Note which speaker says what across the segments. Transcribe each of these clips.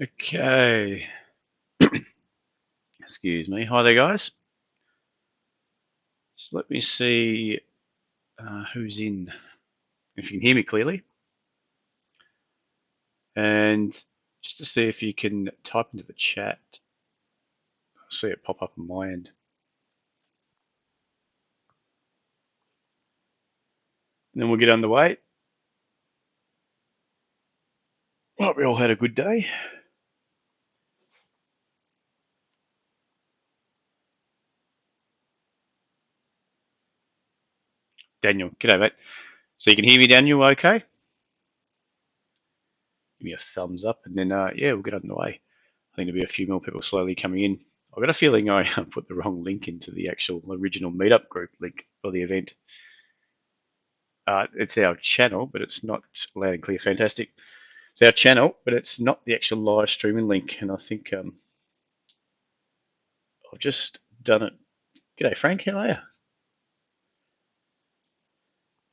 Speaker 1: Okay, excuse me. Hi there, guys. Just let me see who's in, if you can hear me clearly, and just to see if you can type into the chat. I'll see it pop up on my end. And then we'll get underway. Hope we all had a good day. Daniel, g'day, mate. So you can hear me, Daniel, okay? Give me a thumbs up, and then, yeah, we'll get underway. I think there'll be a few more people slowly coming in. I've got a feeling I put the wrong link into the actual original meetup group link for the event. It's our channel, but it's not loud and clear. Fantastic. It's our channel, but it's not the actual live streaming link. And I think I've just done it. G'day, Frank. How are you?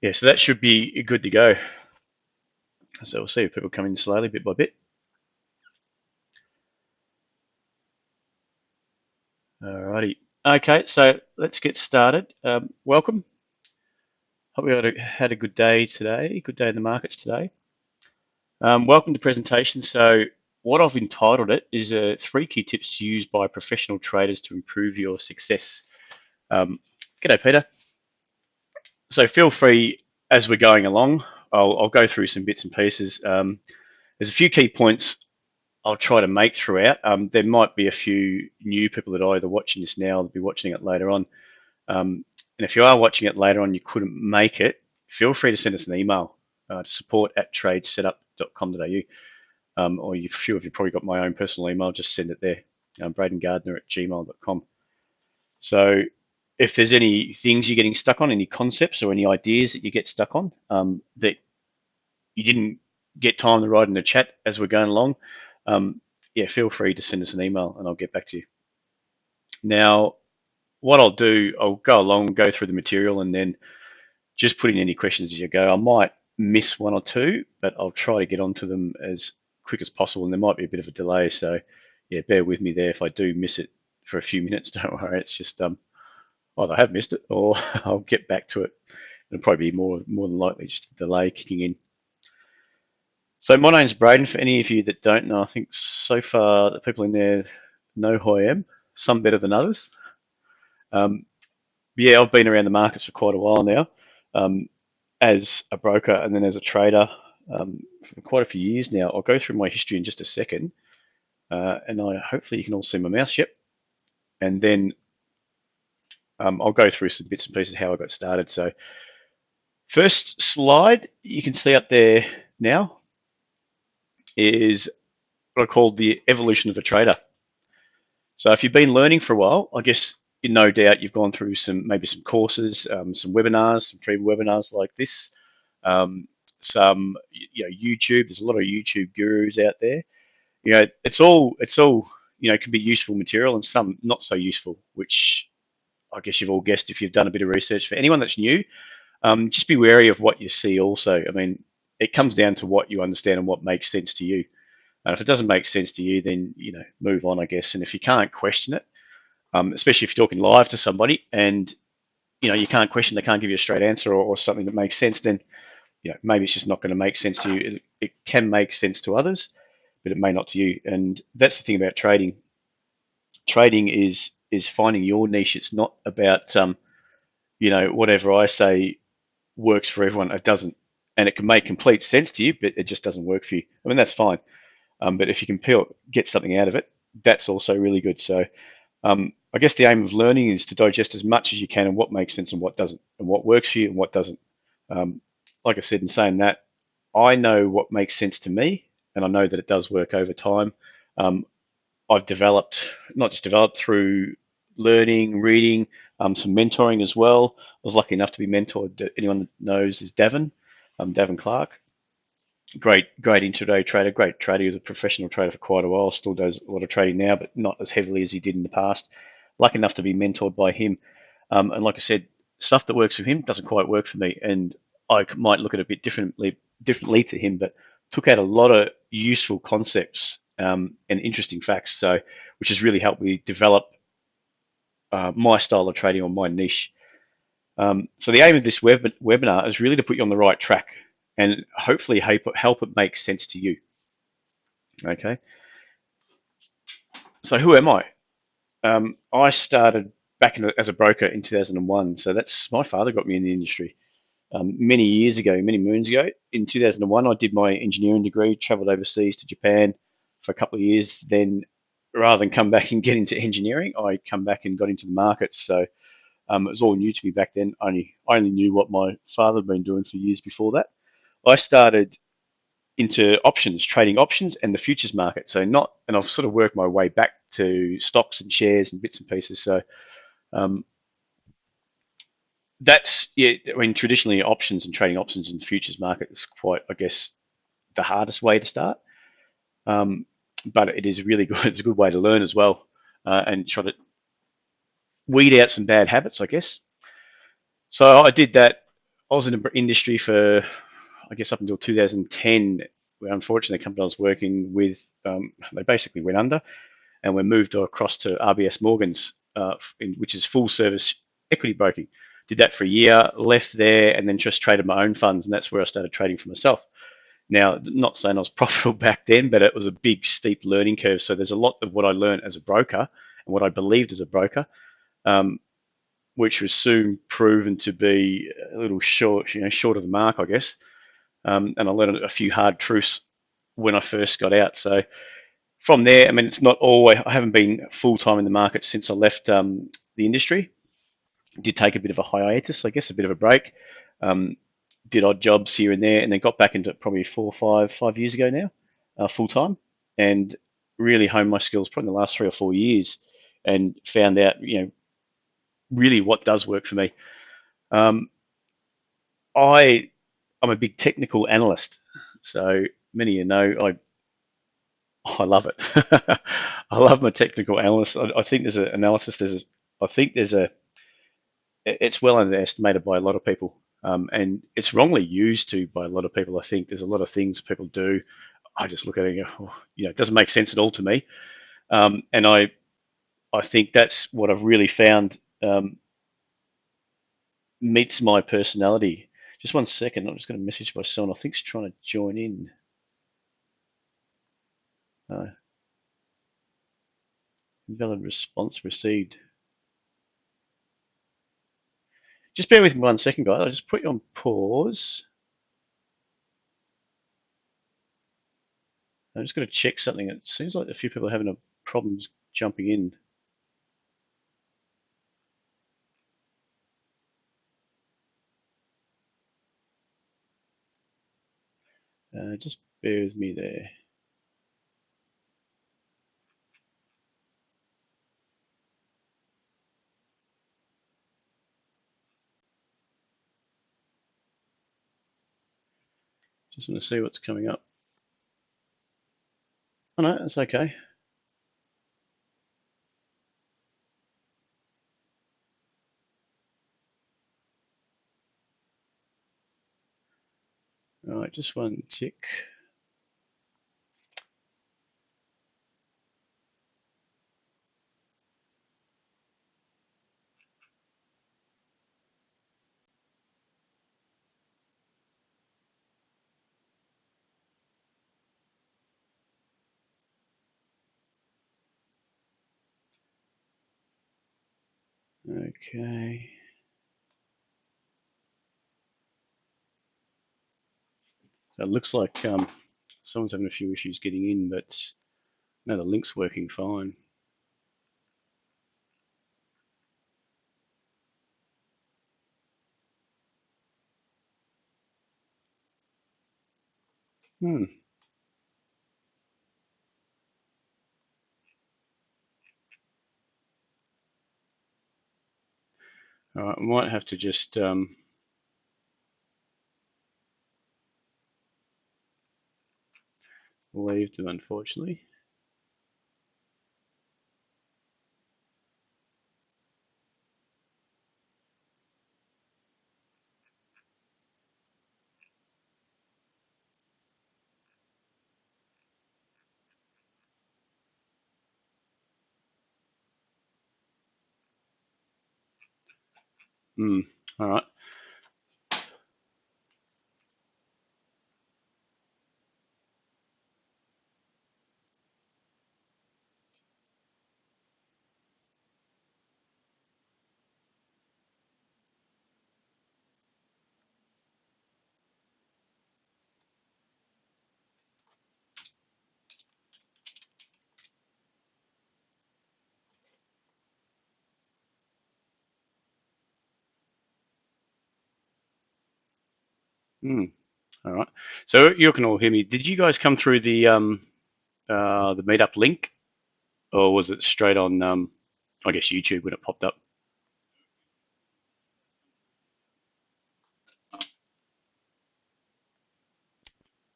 Speaker 1: Yeah, so that should be good to go. So we'll see if people come in slowly, bit by bit. Alrighty. Okay, so let's get started. Welcome. Hope we had a good day today. Good day in the markets today. Welcome to presentation. So what I've entitled it is 3 key tips used by professional traders to improve your success. G'day, Peter. So feel free as we're going along. I'll go through some bits and pieces. There's a few key points I'll try to make throughout. There might be a few new people that are either watching this now or be watching it later on. And if you are watching it later on, you couldn't make it, feel free to send us an email to support@tradesetup.com.au. Or a few of you probably got my own personal email, just send it there, BradenGardner@gmail.com. So if there's any things you're getting stuck on, any concepts or any ideas that you get stuck on that you didn't get time to write in the chat as we're going along, yeah, feel free to send us an email and I'll get back to you. Now, what I'll do, I'll go along, go through the material, and then just put in any questions as you go. I might miss one or two, but I'll try to get onto them as quick as possible, and there might be a bit of a delay, so yeah, bear with me there if I do miss it for a few minutes. Don't worry, it's just either I have missed it or I'll get back to it. It'll probably be more than likely just a delay kicking in. So my name's Braden. For any of you that don't know, I think so far the people in there know who I am, some better than others. Yeah, I've been around the markets for quite a while now, as a broker and then as a trader for quite a few years now. I'll go through my history in just a second, and hopefully you can all see my mouse. Yep, and then I'll go through some bits and pieces of how I got started. So first slide you can see up there now is what I call the evolution of a trader. So if you've been learning for a while, I guess no doubt you've gone through maybe some courses, some webinars, some free webinars like this, some YouTube. There's a lot of YouTube gurus out there. It's all can be useful material and some not so useful, which I guess you've all guessed if you've done a bit of research. For anyone that's new, just be wary of what you see also. I mean, it comes down to what you understand and what makes sense to you. And if it doesn't make sense to you, then move on, I guess. And if you can't question it, especially if you're talking live to somebody and you can't question, they can't give you a straight answer or something that makes sense, then maybe it's just not going to make sense to you. It can make sense to others, but it may not to you. And that's the thing about trading. Trading is finding your niche. It's not about whatever I say works for everyone. It doesn't, and it can make complete sense to you, but it just doesn't work for you. I mean, that's fine. But if you can get something out of it, that's also really good. So I guess the aim of learning is to digest as much as you can and what makes sense and what doesn't, and what works for you and what doesn't. Like I said, in saying that, I know what makes sense to me, and I know that it does work over time. I've not just developed through learning, reading, some mentoring as well. I was lucky enough to be mentored. Anyone that knows is Davin Clark. Great intraday trader, great trader. He was a professional trader for quite a while, still does a lot of trading now, but not as heavily as he did in the past. Lucky enough to be mentored by him. And like I said, stuff that works for him doesn't quite work for me. And I might look at it a bit differently to him, but took out a lot of useful concepts and interesting facts. So, which has really helped me develop my style of trading or my niche. So the aim of this webinar is really to put you on the right track and hopefully help it make sense to you. Okay. So who am I? I started as a broker in 2001. So that's my father got me in the industry many years ago, many moons ago. In 2001, I did my engineering degree, traveled overseas to Japan for a couple of years. Then, rather than come back and get into engineering, I come back and got into the markets. So it was all new to me back then. I only knew what my father had been doing for years before that. I started into options, trading options and the futures market. And I've sort of worked my way back to stocks and shares and bits and pieces. So um, that's, yeah, I mean, traditionally options and trading options and futures market is quite, I guess, the hardest way to start. Um, but it is really good. It's a good way to learn as well and try to weed out some bad habits, I guess. So I did that. I was in the industry for, I guess, up until 2010, where unfortunately the company I was working with, they basically went under, and we moved across to RBS Morgan's, which is full service equity broking. Did that for a year, left there, and then just traded my own funds, and that's where I started trading for myself. Now, not saying I was profitable back then, but it was a big, steep learning curve. So there's a lot of what I learned as a broker and what I believed as a broker, um, which was soon proven to be a little short, short of the mark, I guess. And I learned a few hard truths when I first got out. So from there, I mean, it's not always. I haven't been full time in the market since I left the industry. Did take a bit of a hiatus, I guess, a bit of a break. Um, did odd jobs here and there, and then got back into it probably 5 years ago now, full time, and really honed my skills probably in the last 3 or 4 years, and found out, really what does work for me. Um, I I'm a big technical analyst, so many of you know I love it. I love my technical analysis. I think there's an analysis. I think it's well underestimated by a lot of people, and it's wrongly used to by a lot of people. I think there's a lot of things people do. I just look at it and go, oh, it doesn't make sense at all to me. And I think that's what I've really found meets my personality. Just one second. I'm just going to message my son. I think he's trying to join in. Uh, Invalid response received. Just bear with me 1 second, guys. I'll just put you on pause. I'm just going to check something. It seems like a few people are having problems jumping in. Just bear with me there. Just want to see what's coming up. Oh no, that's okay. All right, just one tick. Okay. So it looks like someone's having a few issues getting in, but no, the link's working fine. Hmm. All right, I might have to just leave them, unfortunately. All right. All right. So you can all hear me. Did you guys come through the meetup link, or was it straight on I guess YouTube when it popped up?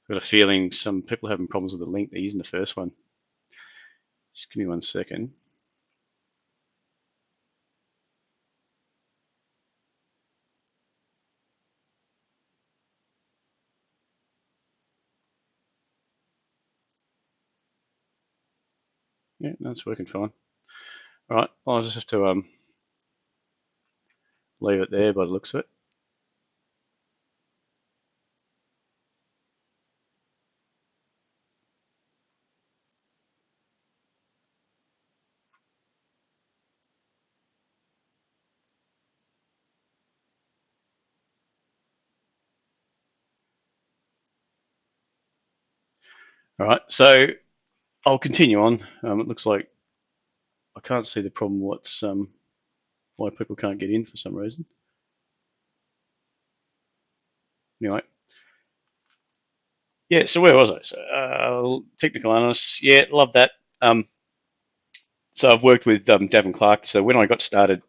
Speaker 1: Got a feeling some people are having problems with the link they're using the first one. Just give me 1 second. Yeah, no, it's working fine. All right. I'll just have to leave it there by the looks of it. All right. So I'll continue on. It looks like I can't see the problem. What's why people can't get in for some reason. Anyway, yeah. So where was I? So, technical analyst. Yeah, love that. Um, so I've worked with Davin Clark. So when I got started, it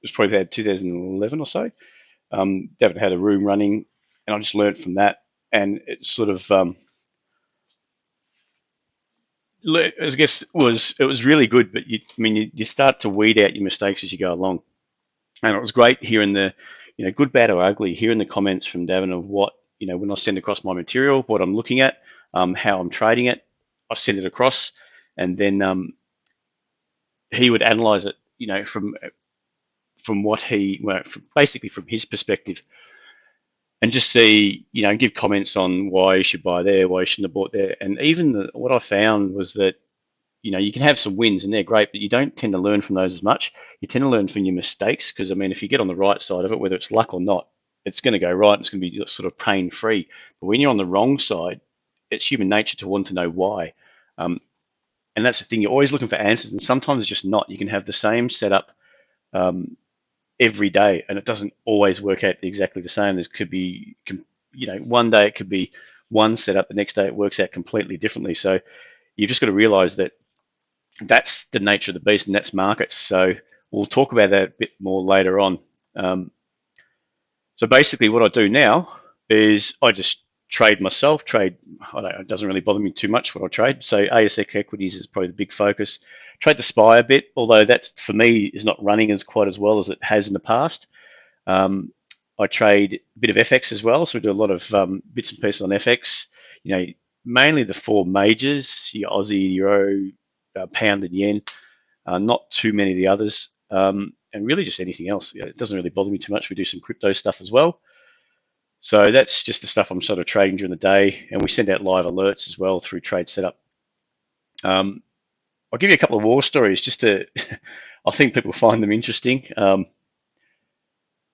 Speaker 1: was probably about 2011 or so. Davin had a room running, and I just learned from that. And it sort of, I guess, it was really good. But you start to weed out your mistakes as you go along. And it was great hearing good, bad, or ugly, hearing the comments from Davin of what, when I send across my material, what I'm looking at, how I'm trading it, I send it across, and then he would analyze it, from what basically from his perspective, and just see, give comments on why you should buy there, why you shouldn't have bought there. And even what I found was that you can have some wins and they're great, but you don't tend to learn from those as much. You tend to learn from your mistakes because, I mean, if you get on the right side of it, whether it's luck or not, it's going to go right and it's going to be sort of pain free. But when you're on the wrong side, it's human nature to want to know why. Um, and that's the thing, you're always looking for answers, and sometimes it's just not. You can have the same setup um, every day, and it doesn't always work out exactly the same. There could be, one day it could be one setup, the next day it works out completely differently. So you've just got to realize that that's the nature of the beast, and that's markets. So we'll talk about that a bit more later on. Um, so basically, what I do now is I just trade myself. I don't know, it doesn't really bother me too much what I trade. So ASX equities is probably the big focus. Trade the SPY a bit, although that's for me is not running as quite as well as it has in the past. Um, I trade a bit of FX as well, so we do a lot of bits and pieces on FX. Mainly the four majors: your Aussie, Euro, pound, and yen. Not too many of the others, and really just anything else. It doesn't really bother me too much. We do some crypto stuff as well. So that's just the stuff I'm sort of trading during the day, and we send out live alerts as well through TradeSetup. Um, I'll give you a couple of war stories just to, I think people find them interesting.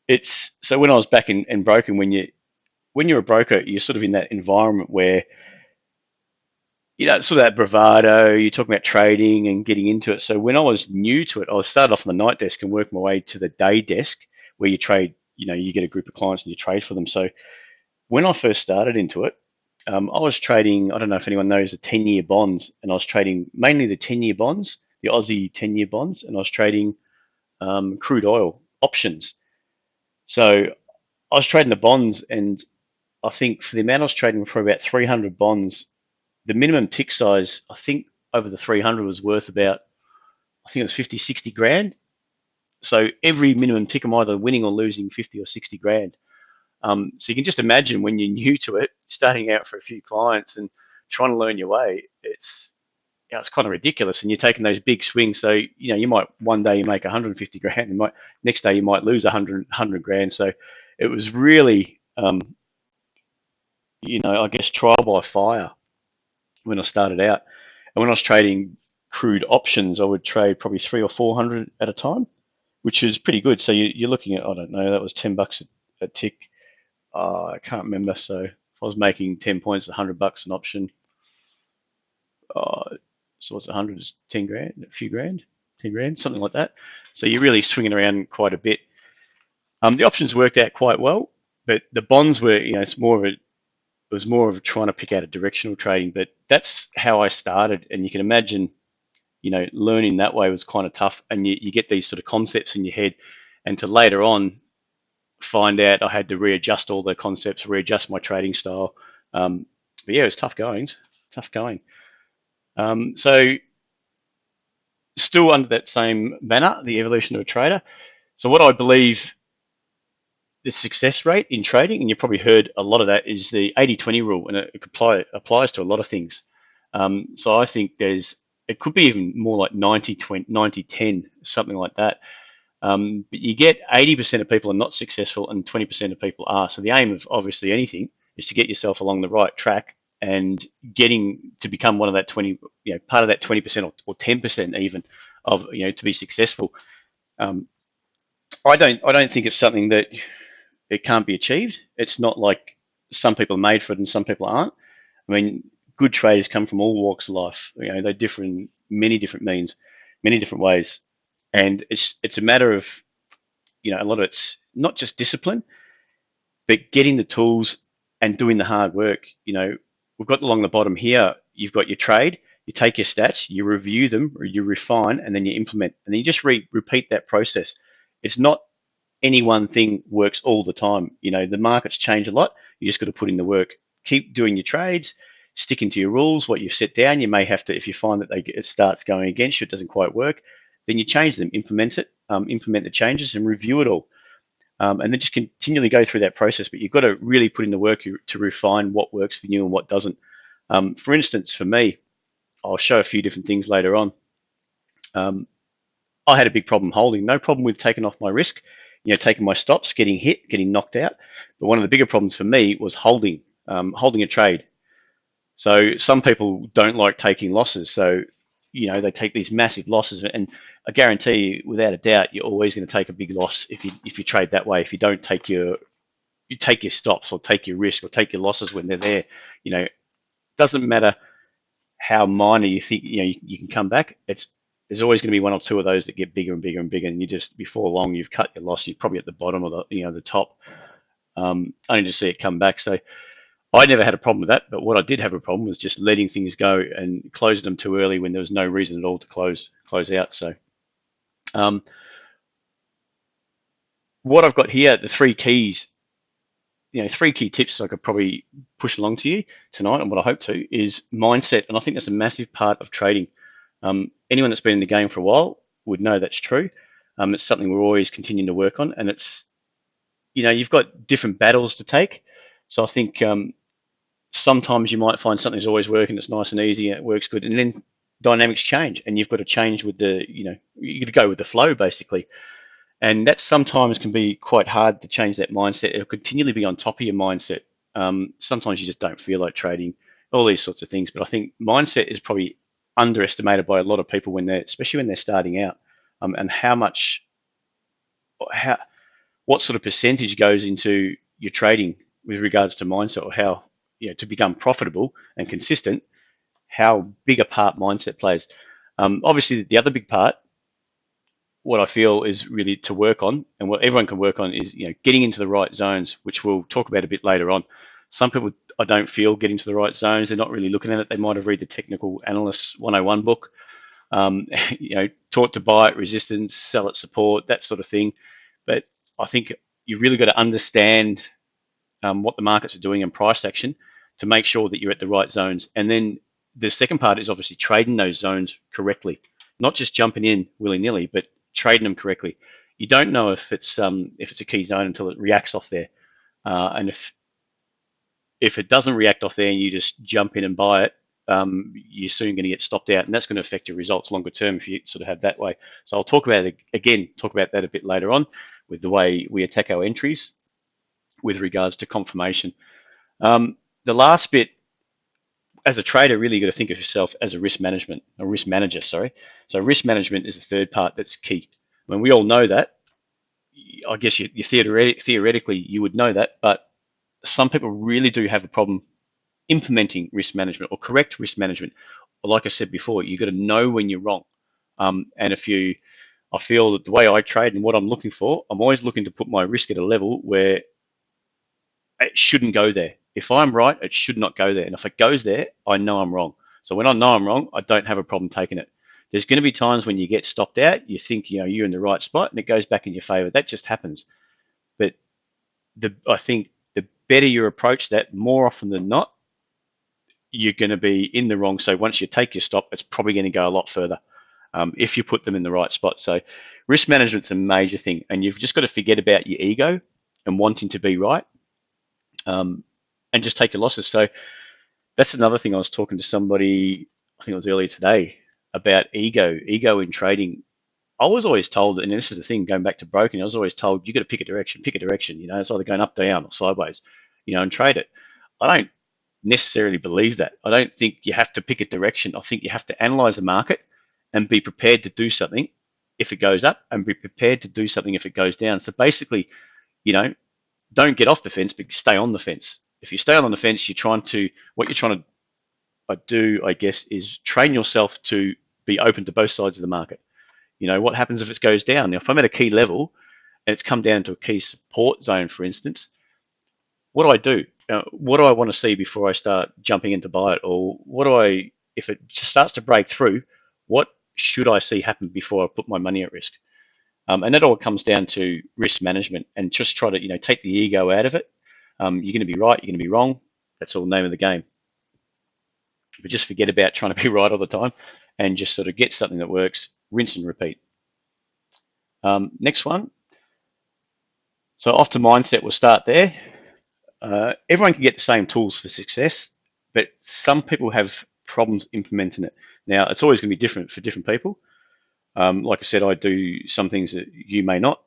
Speaker 1: It's so when I was back in broking, when you're a broker, you're sort of in that environment where sort of that bravado. You're talking about trading and getting into it. So when I was new to it, I started off on the night desk and worked my way to the day desk where you trade. You get a group of clients and you trade for them. So when I first started into it, I was trading. I don't know if anyone knows the 10-year bonds, and I was trading mainly the 10-year bonds, the Aussie 10-year bonds, and I was trading crude oil options. So I was trading the bonds, and I think for the amount I was trading for about 300 bonds, the minimum tick size, I think over the 300 was worth about, I think it was 50, 60 grand. So every minimum tick, I'm either winning or losing 50 or 60 grand. So you can just imagine when you're new to it, starting out for a few clients and trying to learn your way, it's kind of ridiculous. And you're taking those big swings. So, you might one day you make 150 grand, and next day you might lose 100 grand. So it was really, I guess trial by fire when I started out. And when I was trading crude options, I would trade probably 300 or 400 at a time, which is pretty good. So you're looking at, I don't know, that was $10 a tick. I can't remember. So if I was making 10 points, $100 an option. So what's 100 is 10 grand, a few grand, 10 grand, something like that. So you're really swinging around quite a bit. The options worked out quite well, but the bonds were, it was more of trying to pick out a directional trading. But that's how I started, and you can imagine, learning that way was kind of tough, and you get these sort of concepts in your head, and to later on find out I had to readjust all the concepts, readjust my trading style. But yeah, it was tough going. So still under that same banner, the evolution of a trader. So what I believe the success rate in trading, and you've probably heard a lot of that, is the 80-20 rule, and it applies to a lot of things. So I think it could be even more like 90-20, 90-10, something like that. But you get 80% of people are not successful and 20% of people are. So the aim of obviously anything is to get yourself along the right track and getting to become one of that 20, part of that 20% or 10% even of, to be successful. I don't think it's something that it can't be achieved. It's not like some people are made for it and some people aren't. I mean, good traders come from all walks of life. They differ in many different means, many different ways, and it's a matter of, a lot of it's not just discipline, but getting the tools and doing the hard work. We've got along the bottom here, you've got your trade, you take your stats, you review them, or you refine, and then you implement, and then you just repeat that process. It's not any one thing works all the time. The markets change a lot. You just got to put in the work. Keep doing your trades, sticking to your rules, what you've set down. You may have to, if you find that it starts going against you, it doesn't quite work, then you change them, implement the changes, and review it all. And then just continually go through that process. But you've got to really put in the work to refine what works for you and what doesn't. For instance, for me, I'll show a few different things later on. I had a big problem holding. No problem with taking off my risk, taking my stops, getting hit, getting knocked out. But one of the bigger problems for me was holding a trade. So some people don't like taking losses. So, they take these massive losses, and I guarantee you, without a doubt, you're always going to take a big loss if you trade that way. If you don't take you take your stops or take your risk or take your losses when they're there, doesn't matter how minor you think you can come back. There's always going to be one or two of those that get bigger and bigger and bigger, and you just, before long, you've cut your loss. You're probably at the bottom of the top, only to see it come back. So I never had a problem with that, but what I did have a problem was just letting things go and closing them too early when there was no reason at all to close out. So what I've got here, the three keys, three key tips I could probably push along to you tonight, and what I hope to, is mindset. And I think that's a massive part of trading. Anyone that's been in the game for a while would know that's true. It's something we're always continuing to work on, and it's, you've got different battles to take. So I think sometimes you might find something's always working, it's nice and easy, and it works good, and then dynamics change, and you've got to change with you got to go with the flow, basically. And that sometimes can be quite hard to change that mindset. It'll continually be on top of your mindset. Sometimes you just don't feel like trading, all these sorts of things. But I think mindset is probably underestimated by a lot of people especially when they're starting out, and what sort of percentage goes into your trading with regards to mindset, or how, to become profitable and consistent, how big a part mindset plays. Obviously, the other big part, what I feel is really to work on, and what everyone can work on, is getting into the right zones, which we'll talk about a bit later on. Some people, I don't feel, get into the right zones. They're not really looking at it. They might have read the Technical Analyst 101 book, taught to buy at resistance, sell at support, that sort of thing. But I think you've really got to understand what the markets are doing and price action to make sure that you're at the right zones. And then the second part is obviously trading those zones correctly, not just jumping in willy-nilly, but trading them correctly. You don't know if it's a key zone until it reacts off there, and if it doesn't react off there and you just jump in and buy it, you're soon going to get stopped out, and that's going to affect your results longer term if you sort of have that way. So I'll talk about it again, talk about that a bit later on with the way we attack our entries with regards to confirmation. The last bit, as a trader, really you got to think of yourself as a risk manager, sorry. So risk management is the third part that's key. When we all know that, I guess you theoretically you would know that, but some people really do have a problem implementing risk management or correct risk management. Like I said before, you got to know when you're wrong. And I feel that the way I trade and what I'm looking for, I'm always looking to put my risk at a level where it shouldn't go there. If I'm right, it should not go there. And if it goes there, I know I'm wrong. So when I know I'm wrong, I don't have a problem taking it. There's going to be times when you get stopped out, you think you're in the right spot, and it goes back in your favor. That just happens. But I think the better you approach that, more often than not, you're going to be in the wrong. So once you take your stop, it's probably going to go a lot further if you put them in the right spot. So risk management's a major thing, and you've just got to forget about your ego and wanting to be right, and just take your losses. So that's another thing. I was talking to somebody, I think it was earlier today, about ego in trading. I was always told, and this is the thing, going back to broking, I was always told you got to pick a direction. It's either going up, down, or sideways, and trade it. I don't necessarily believe that. I don't think you have to pick a direction. I think you have to analyze the market and be prepared to do something if it goes up, and be prepared to do something if it goes down. So basically, don't get off the fence, but stay on the fence. If you stay on the fence, what you're trying to do, I guess, is train yourself to be open to both sides of the market. What happens if it goes down? Now, if I'm at a key level and it's come down to a key support zone, for instance, what do I do? What do I want to see before I start jumping in to buy it? Or if it just starts to break through, what should I see happen before I put my money at risk? And that all comes down to risk management, and just try to, take the ego out of it. You're going to be right, you're going to be wrong. That's all the name of the game. But just forget about trying to be right all the time, and just sort of get something that works, rinse and repeat. Next one. So off to mindset, we'll start there. Everyone can get the same tools for success, but some people have problems implementing it. Now, it's always going to be different for different people. Like I said, I do some things that you may not.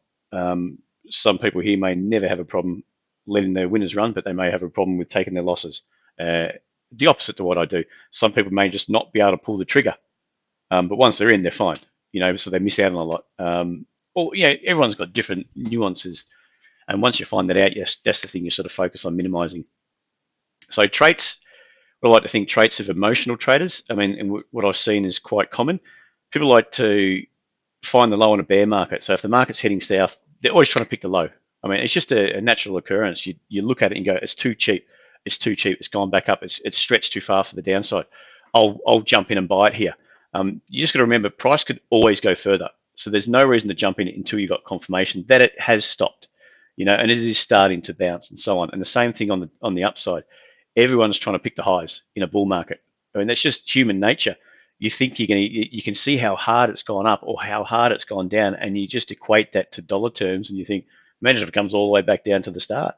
Speaker 1: Some people here may never have a problem letting their winners run, but they may have a problem with taking their losses. The opposite to what I do. Some people may just not be able to pull the trigger, but once they're in, they're fine. So they miss out on a lot. Everyone's got different nuances, and once you find that out, yes, that's the thing you sort of focus on minimizing. So traits, I like to think traits of emotional traders. I mean, and what I've seen is quite common. People like to find the low in a bear market. So if the market's heading south, they're always trying to pick the low. I mean, it's just a natural occurrence. You look at it and go, it's too cheap. It's too cheap. It's gone back up. It's stretched too far for the downside. I'll jump in and buy it here. You just got to remember, price could always go further. So there's no reason to jump in until you got confirmation that it has stopped, and it is starting to bounce and so on. And the same thing on the upside. Everyone's trying to pick the highs in a bull market. I mean, that's just human nature. You think you can see how hard it's gone up or how hard it's gone down, and you just equate that to dollar terms, and you think, imagine if it comes all the way back down to the start,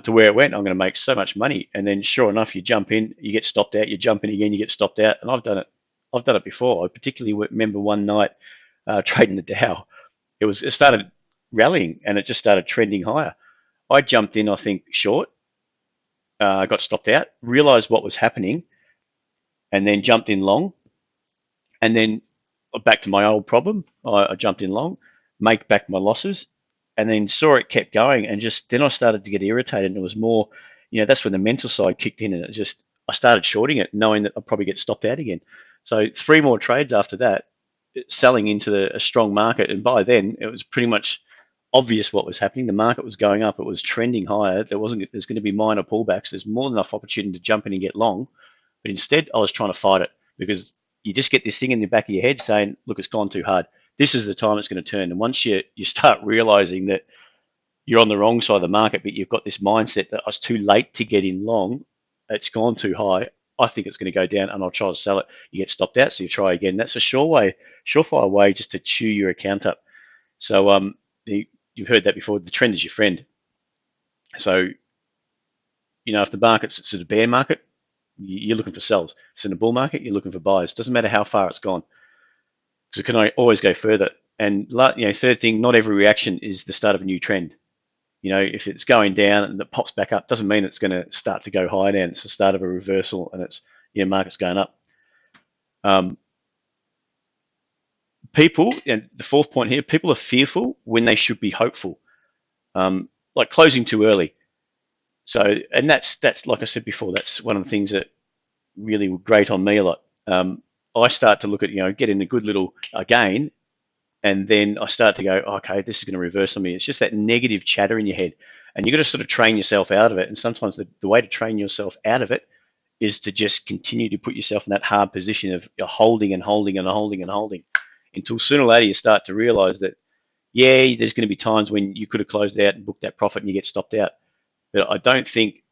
Speaker 1: to where it went, I'm going to make so much money. And then sure enough, you jump in, you get stopped out, you jump in again, you get stopped out. And I've done it before. I particularly remember one night trading the Dow. It started rallying and it just started trending higher. I jumped in, I think, short, got stopped out, realized what was happening, and then jumped in long. And then back to my old problem, I jumped in long, make back my losses, and then saw it kept going, and then I started to get irritated, and it was more, that's when the mental side kicked in, and I started shorting it, knowing that I'd probably get stopped out again. So 3 more trades after that, selling into a strong market, and by then it was pretty much obvious what was happening. The market was going up, it was trending higher. There's going to be minor pullbacks. There's more than enough opportunity to jump in and get long, but instead I was trying to fight it, because you just get this thing in the back of your head saying, look, it's gone too hard. This is the time it's going to turn. And once you start realizing that you're on the wrong side of the market, but you've got this mindset that I was too late to get in long, it's gone too high, I think it's going to go down and I'll try to sell it. You get stopped out, so you try again. That's a surefire way just to chew your account up. So you've heard that before, the trend is your friend. So, if the market's sort of bear market, You're looking for sells. If it's in a bull market, you're looking for buys. Doesn't matter how far it's gone, because it can always go further. And third thing, not every reaction is the start of a new trend. If it's going down and it pops back up, doesn't mean it's going to start to go higher down. It's the start of a reversal, and it's market's going up. People, and the fourth point here, people are fearful when they should be hopeful, like closing too early. So, and that's like I said before, that's one of the things that really grate on me a lot. I start to look at, getting a good little gain, and then I start to go, okay, this is going to reverse on me. It's just that negative chatter in your head, and you've got to sort of train yourself out of it. And sometimes the way to train yourself out of it is to just continue to put yourself in that hard position of holding and holding and holding and holding until sooner or later you start to realize that, yeah, there's going to be times when you could have closed out and booked that profit and you get stopped out. But I don't think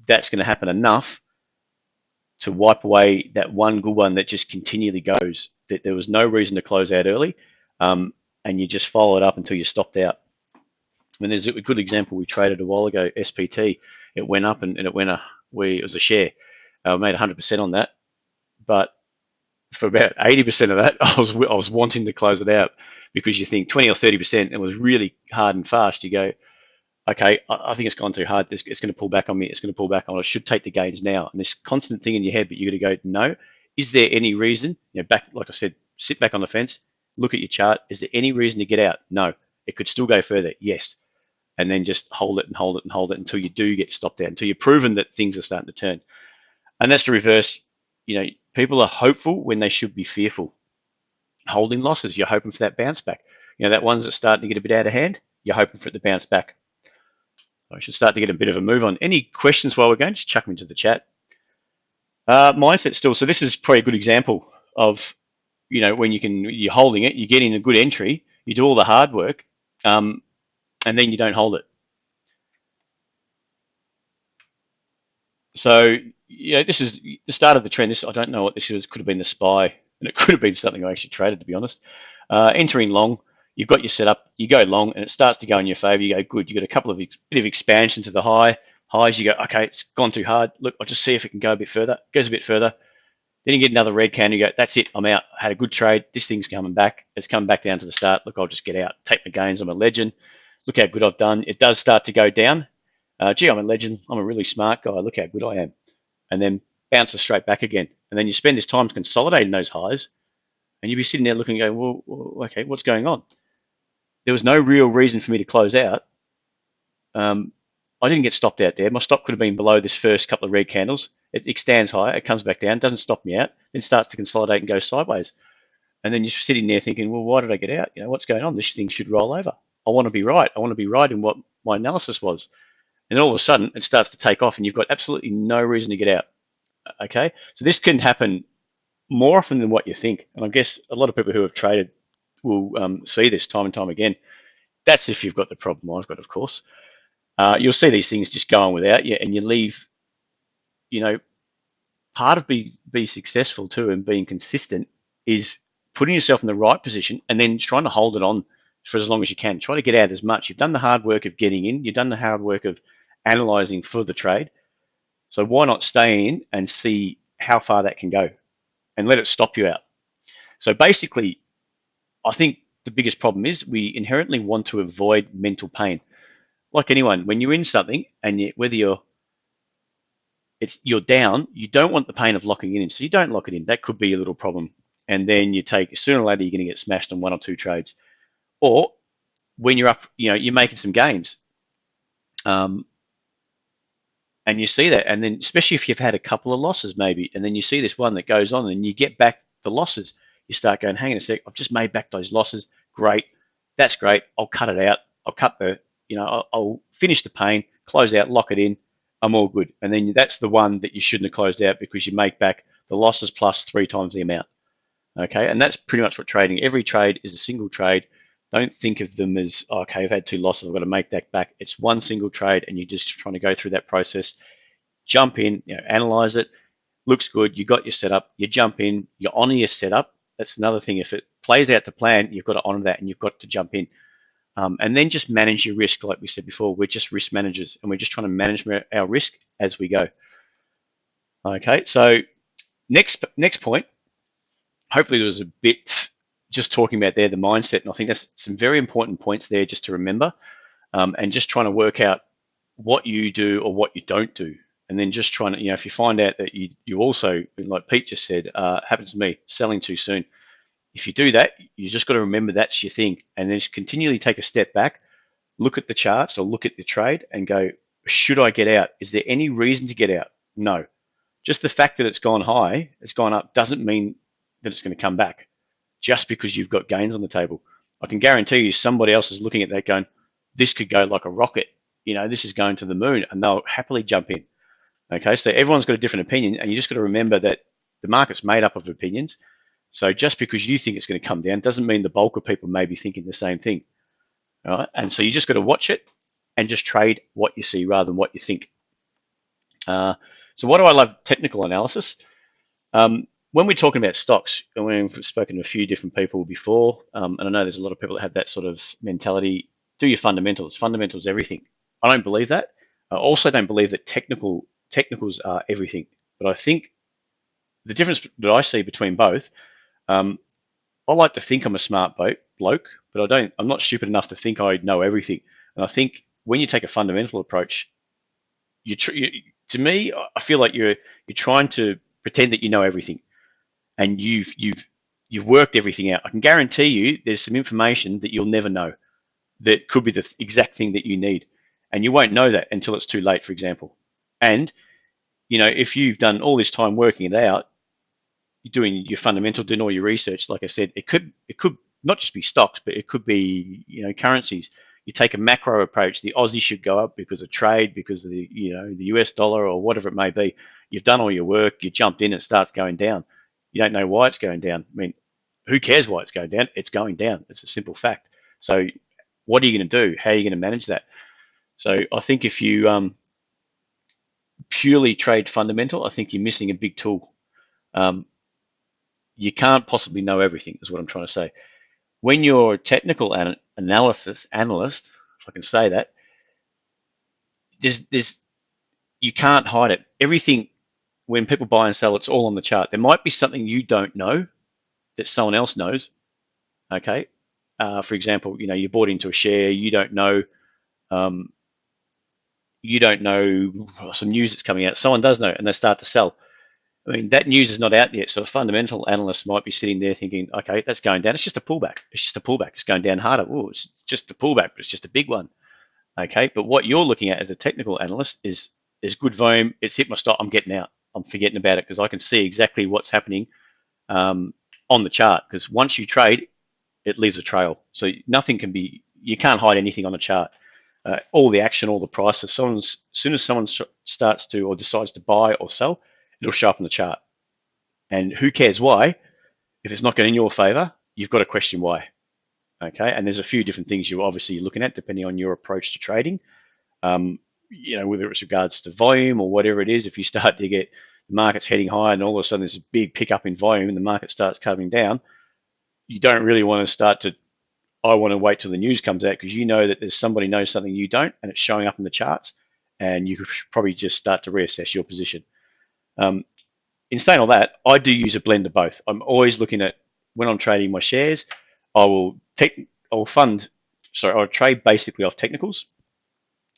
Speaker 1: that's going to happen enough to wipe away that one good one that just continually goes, that there was no reason to close out early, and you just follow it up until you're stopped out. I mean, there's a good example we traded a while ago, SPT. It went up and it went it was a share. I made 100% on that, but for about 80% of that, I was wanting to close it out, because you think 20 or 30%, it was really hard and fast. You go, okay, I think it's gone too hard. It's going to pull back on me. It's going to pull back on. I should take the gains now. And this constant thing in your head, but you got to go, no. Is there any reason? Back, like I said, sit back on the fence, look at your chart. Is there any reason to get out? No. It could still go further. Yes. And then just hold it and hold it and hold it until you do get stopped out, until you're proven that things are starting to turn. And that's the reverse. People are hopeful when they should be fearful. Holding losses, you're hoping for that bounce back. That one's that's starting to get a bit out of hand, you're hoping for it to bounce back. I should start to get a bit of a move on. Any questions while we're going? Just chuck them into the chat. Mindset still. So this is probably a good example of, when you're holding it, you're getting a good entry, you do all the hard work, and then you don't hold it. So this is the start of the trend. I don't know what this is. Could have been the SPY, and it could have been something I actually traded, to be honest. Entering long, you've got your setup, you go long, and it starts to go in your favor. You go, good. You got a couple of bit of expansion to the highs. You go, okay, it's gone too hard. Look, I'll just see if it can go a bit further. It goes a bit further. Then you get another red candle. You go, that's it. I'm out. I had a good trade. This thing's coming back. It's coming back down to the start. Look, I'll just get out. Take my gains. I'm a legend. Look how good I've done. It does start to go down. Gee, I'm a legend. I'm a really smart guy. Look how good I am. And then bounces straight back again. And then you spend this time consolidating those highs, and you'll be sitting there looking and going, well, okay, what's going on? There was no real reason for me to close out. I didn't get stopped out there. My stop could have been below this first couple of red candles. It stands higher, it comes back down, doesn't stop me out, then starts to consolidate and go sideways. And then you're sitting there thinking, well, why did I get out? What's going on? This thing should roll over. I want to be right. I want to be right in what my analysis was. And all of a sudden, it starts to take off, and you've got absolutely no reason to get out. Okay, so this can happen more often than what you think. And I guess a lot of people who have traded will see this time and time again. That's if you've got the problem I've got, of course. You'll see these things just go on without you, and you leave, part of be successful too and being consistent is putting yourself in the right position and then trying to hold it on for as long as you can. Try to get out as much. You've done the hard work of getting in. You've done the hard work of analyzing for the trade. So why not stay in and see how far that can go and let it stop you out? So basically, I think the biggest problem is we inherently want to avoid mental pain. Like anyone, when you're in something and whether you're down, you don't want the pain of locking it in. So you don't lock it in. That could be a little problem. And then sooner or later, you're going to get smashed on one or two trades. Or when you're up, you're making some gains. And you see that, and then especially if you've had a couple of losses maybe, and then you see this one that goes on and you get back the losses, you start going, hang on a sec, I've just made back those losses. Great. That's great. I'll cut it out. I'll cut I'll finish the pain, close out, lock it in. I'm all good. And then that's the one that you shouldn't have closed out because you make back the losses plus 3 times the amount. Okay. And that's pretty much what trading, every trade is a single trade. Don't think of them as, okay, I've had 2 losses, I've got to make that back. It's one single trade, and you're just trying to go through that process. Jump in, analyze it, looks good, you got your setup, you jump in, you honor your setup. That's another thing. If it plays out to plan, you've got to honor that, and you've got to jump in. And then just manage your risk. Like we said before, we're just risk managers, and we're just trying to manage our risk as we go. Okay, so next point, hopefully there was a bit just talking about there, the mindset, and I think that's some very important points there just to remember, and just trying to work out what you do or what you don't do. And then just trying to, if you find out that you also, like Pete just said, happens to me, selling too soon. If you do that, you just got to remember that's your thing, and then just continually take a step back, look at the charts or look at the trade and go, should I get out? Is there any reason to get out? No. Just the fact that it's gone high, it's gone up, doesn't mean that it's going to come back just because you've got gains on the table. I can guarantee you somebody else is looking at that going, this could go like a rocket. This is going to the moon, and they'll happily jump in. Okay, so everyone's got a different opinion, and you just got to remember that the market's made up of opinions. So just because you think it's going to come down doesn't mean the bulk of people may be thinking the same thing. All right, and so you just got to watch it and just trade what you see rather than what you think. So why do I love technical analysis? When we're talking about stocks, and we've spoken to a few different people before, and I know there's a lot of people that have that sort of mentality. Do your fundamentals. Fundamentals everything. I don't believe that. I also don't believe that technicals are everything. But I think the difference that I see between both, I like to think I'm a smart bloke, but I'm not stupid enough to think I know everything. And I think when you take a fundamental approach, to me, I feel like you're trying to pretend that you know everything, and you've worked everything out. I can guarantee you there's some information that you'll never know that could be the exact thing that you need, and you won't know that until it's too late, for example. And if you've done all this time working it out, you're doing your fundamental, doing all your research, like I said, it could not just be stocks, but it could be currencies. You take a macro approach, the Aussie should go up because of trade, because of the the US dollar or whatever it may be. You've done all your work, you jumped in, it starts going down. You don't know why it's going down. I mean, who cares why it's going down? It's going down. It's a simple fact. So what are you going to do? How are you going to manage that? So I think if you purely trade fundamental, I think you're missing a big tool. You can't possibly know everything, is what I'm trying to say. When you're a technical analyst, if I can say that, you can't hide it. Everything, when people buy and sell, it's all on the chart. There might be something you don't know that someone else knows. Okay, for example, you bought into a share, you don't know some news that's coming out. Someone does know, and they start to sell. I mean, that news is not out yet, so a fundamental analyst might be sitting there thinking, okay, that's going down. It's just a pullback. It's just a pullback. It's going down harder. Oh, it's just a pullback, but it's just a big one. Okay, but what you're looking at as a technical analyst is good volume. It's hit my stop. I'm getting out. I'm forgetting about it because I can see exactly what's happening on the chart. Because once you trade, it leaves a trail. So you can't hide anything on a chart. All the action, all the prices. As soon as someone starts to or decides to buy or sell, it'll show up on the chart. And who cares why? If it's not going in your favor, you've got to question why. Okay, and there's a few different things you're obviously looking at depending on your approach to trading. Whether it's regards to volume or whatever it is. If you start to get the market's heading high and all of a sudden there's a big pickup in volume and the market starts coming down, you don't really want to I want to wait till the news comes out because you know that there's somebody knows something you don't and it's showing up in the charts, and you could probably just start to reassess your position. In saying all that, I do use a blend of both. I'm always looking at, when I'm trading my shares, I'll trade basically off technicals,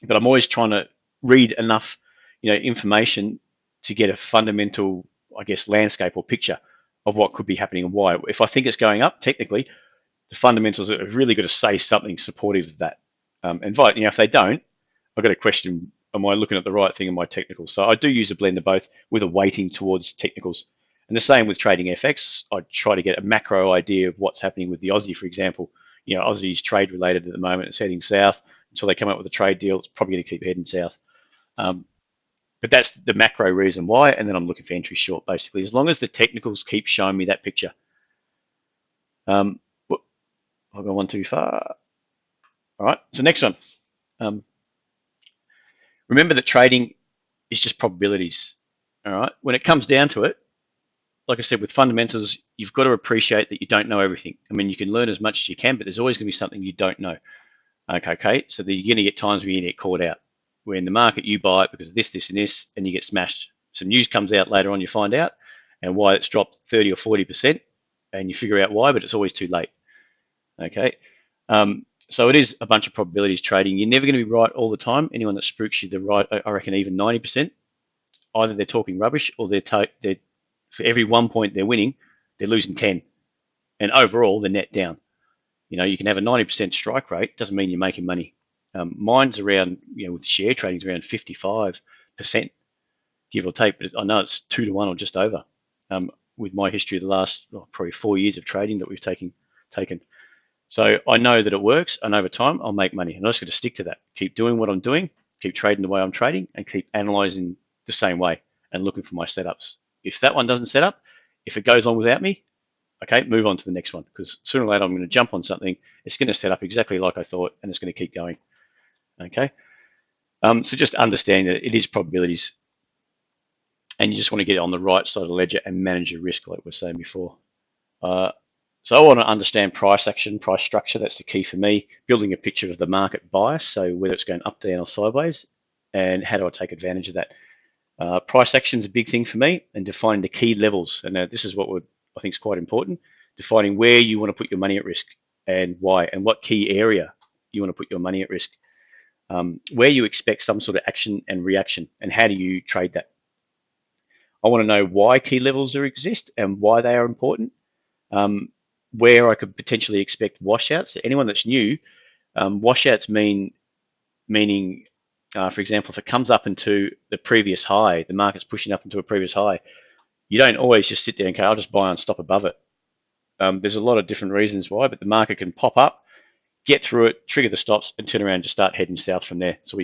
Speaker 1: but I'm always trying to read enough, information to get a fundamental, I guess, landscape or picture of what could be happening and why. If I think it's going up, technically, the fundamentals are really got to say something supportive of that. If they don't, I've got to question, am I looking at the right thing in my technicals? So I do use a blend of both with a weighting towards technicals. And the same with trading FX. I try to get a macro idea of what's happening with the Aussie, for example. Aussie's trade related at the moment. It's heading south. Until they come up with a trade deal, it's probably going to keep heading south. But that's the macro reason why. And then I'm looking for entry short, basically, as long as the technicals keep showing me that picture. I've gone one too far. All right, so next one. Remember that trading is just probabilities. All right, when it comes down to it, like I said, with fundamentals, you've got to appreciate that you don't know everything. I mean, you can learn as much as you can, but there's always going to be something you don't know. Okay, so you're going to get times where you get caught out. Where in the market you buy it because of this, and this, and you get smashed. some news comes out later on, you find out, and why it's dropped 30 or 40%, and you figure out why, but it's always too late. Okay. So it is a bunch of probabilities trading. You're never going to be right all the time. Anyone that spooks you, they're right, I reckon, even 90%. Either they're talking rubbish, or they're for every 1 point they're winning, they're losing 10. And overall, they're net down. You can have a 90% strike rate, doesn't mean you're making money. Mine's around, with share trading, is around 55%, give or take, but I know it's 2 to 1 or just over. With my history of the last probably 4 years of trading that we've taken. So I know that it works, and over time I'll make money. And I'm just going to stick to that. Keep doing what I'm doing, keep trading the way I'm trading, and keep analyzing the same way and looking for my setups. If that one doesn't set up, if it goes on without me, okay, move on to the next one, because sooner or later I'm going to jump on something. It's going to set up exactly like I thought, and it's going to keep going. Okay. So just understanding that it is probabilities, and you just want to get it on the right side of the ledger and manage your risk, like we were saying before. So I want to understand price action, price structure. That's the key for me. Building a picture of the market bias, so whether it's going up, down, or sideways, and how do I take advantage of that. Price action is a big thing for me, and defining the key levels. And this is what I think is quite important. Defining where you want to put your money at risk and why, and what key area you want to put your money at risk. Where you expect some sort of action and reaction, and how do you trade that. I want to know why key levels exist and why they are important. Where I could potentially expect washouts. Anyone that's new, washouts meaning, for example, if it comes up into the previous high, the market's pushing up into a previous high, you don't always just sit there and go, I'll just buy and stop above it. There's a lot of different reasons why, but the market can pop up, get through it, trigger the stops, and turn around and just start heading south from there. So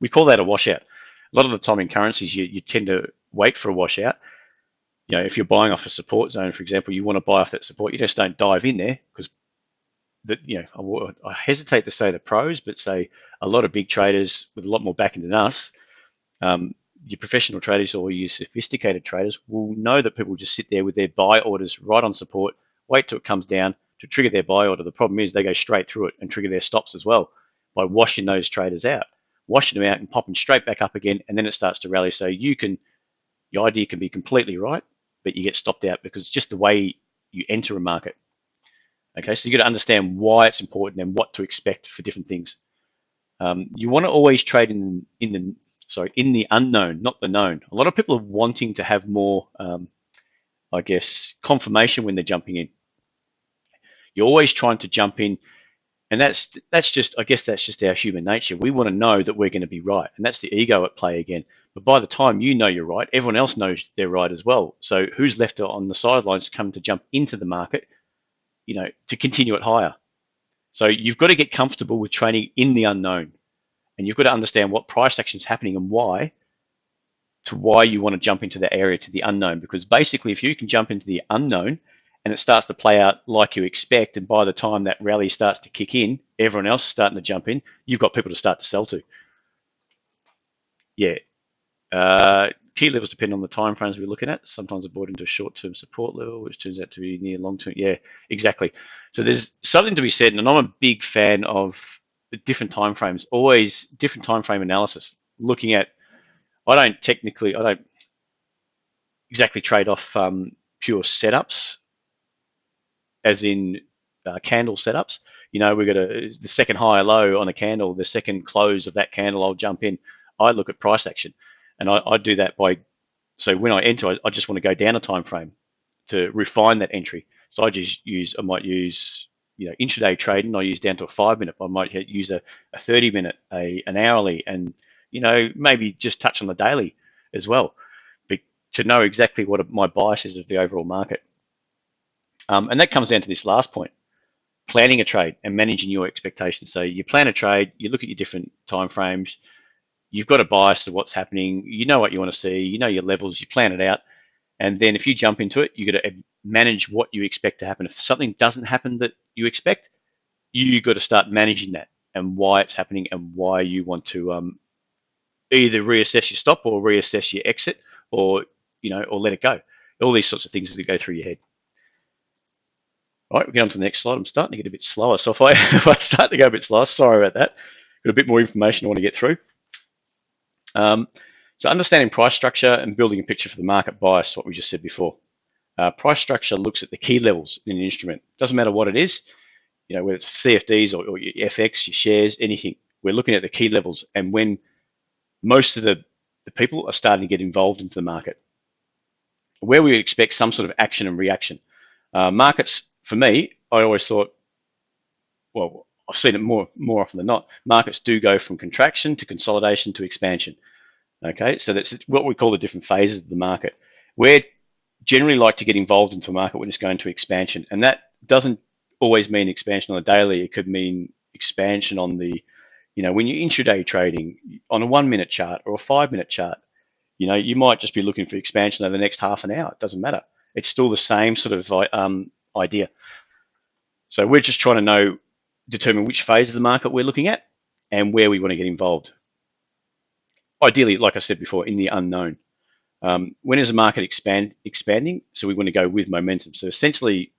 Speaker 1: we call that a washout. A lot of the time in currencies, you tend to wait for a washout. If you're buying off a support zone, for example, you want to buy off that support. You just don't dive in there, because I hesitate to say the pros, but say a lot of big traders with a lot more backing than us, your professional traders or your sophisticated traders will know that people just sit there with their buy orders right on support, wait till it comes down to trigger their buy order. The problem is they go straight through it and trigger their stops as well by washing those traders out, washing them out and popping straight back up again, and then it starts to rally. So your idea can be completely right, but you get stopped out because it's just the way you enter a market. Okay, so you got to understand why it's important and what to expect for different things. You want to always trade in the unknown, not the known. A lot of people are wanting to have more, confirmation when they're jumping in. You're always trying to jump in, and that's just our human nature. We want to know that we're going to be right, and that's the ego at play again. But by the time you know you're right, everyone else knows they're right as well. So who's left on the sidelines come to jump into the market, to continue it higher? So you've got to get comfortable with trading in the unknown, and you've got to understand what price action is happening and why you want to jump into that area, to the unknown. Because basically, if you can jump into the unknown and it starts to play out like you expect, and by the time that rally starts to kick in, everyone else is starting to jump in, you've got people to start to sell to. Yeah. Key levels depend on the time frames we're looking at. Sometimes they're brought into a short-term support level, which turns out to be near long-term. Yeah, exactly. So there's something to be said, and I'm a big fan of the different time frames. Always different time frame analysis. Looking at, I don't exactly trade off pure setups, as in candle setups. We've got the second high or low on a candle, the second close of that candle, I'll jump in. I look at price action. And I do that so when I enter, I just want to go down a time frame to refine that entry. So I might use intraday trading. I use down to a 5-minute. I might use a 30-minute, an hourly, and maybe just touch on the daily as well, but to know exactly what my bias is of the overall market. And that comes down to this last point: planning a trade and managing your expectations. So you plan a trade, you look at your different time frames. You've got a bias of what's happening. You know what you want to see. You know your levels. You plan it out. And then if you jump into it, you got to manage what you expect to happen. If something doesn't happen that you expect, you got to start managing that and why it's happening and why you want to either reassess your stop or reassess your exit, or let it go. All these sorts of things that go through your head. All right, we'll get on to the next slide. I'm starting to get a bit slower. So if I start to go a bit slower, sorry about that. Got a bit more information I want to get through. So understanding price structure and building a picture for the market bias, what we just said before. Price structure looks at the key levels in an instrument. Doesn't matter what it is, whether it's CFDs or your FX, your shares, anything. We're looking at the key levels and when most of the people are starting to get involved into the market, where we would expect some sort of action and reaction. Markets, for me, I always thought, well, I've seen it more often than not, markets do go from contraction to consolidation to expansion. Okay, so that's what we call the different phases of the market. We're generally like to get involved into a market when it's going to expansion, and that doesn't always mean expansion on the daily. It could mean expansion on the, when you're intraday trading on a 1 minute chart or a 5 minute chart. You might just be looking for expansion over the next half an hour. It doesn't matter. It's still the same sort of idea. So we're just trying to determine which phase of the market we're looking at and where we want to get involved. Ideally, like I said before, in the unknown. When is the market expanding? So we want to go with momentum. So essentially,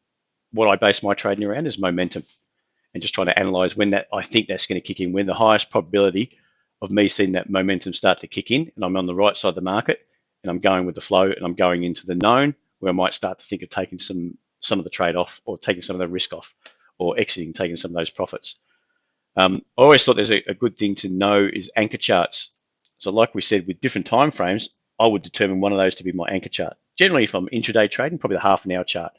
Speaker 1: what I base my trading around is momentum, and just trying to analyze when I think that's going to kick in, when the highest probability of me seeing that momentum start to kick in, and I'm on the right side of the market, and I'm going with the flow, and I'm going into the known, where I might start to think of taking some of the trade off, or taking some of the risk off, or exiting, taking some of those profits. I always thought there's a good thing to know is anchor charts. So like we said, with different time frames, I would determine one of those to be my anchor chart. Generally, if I'm intraday trading, probably the half an hour chart.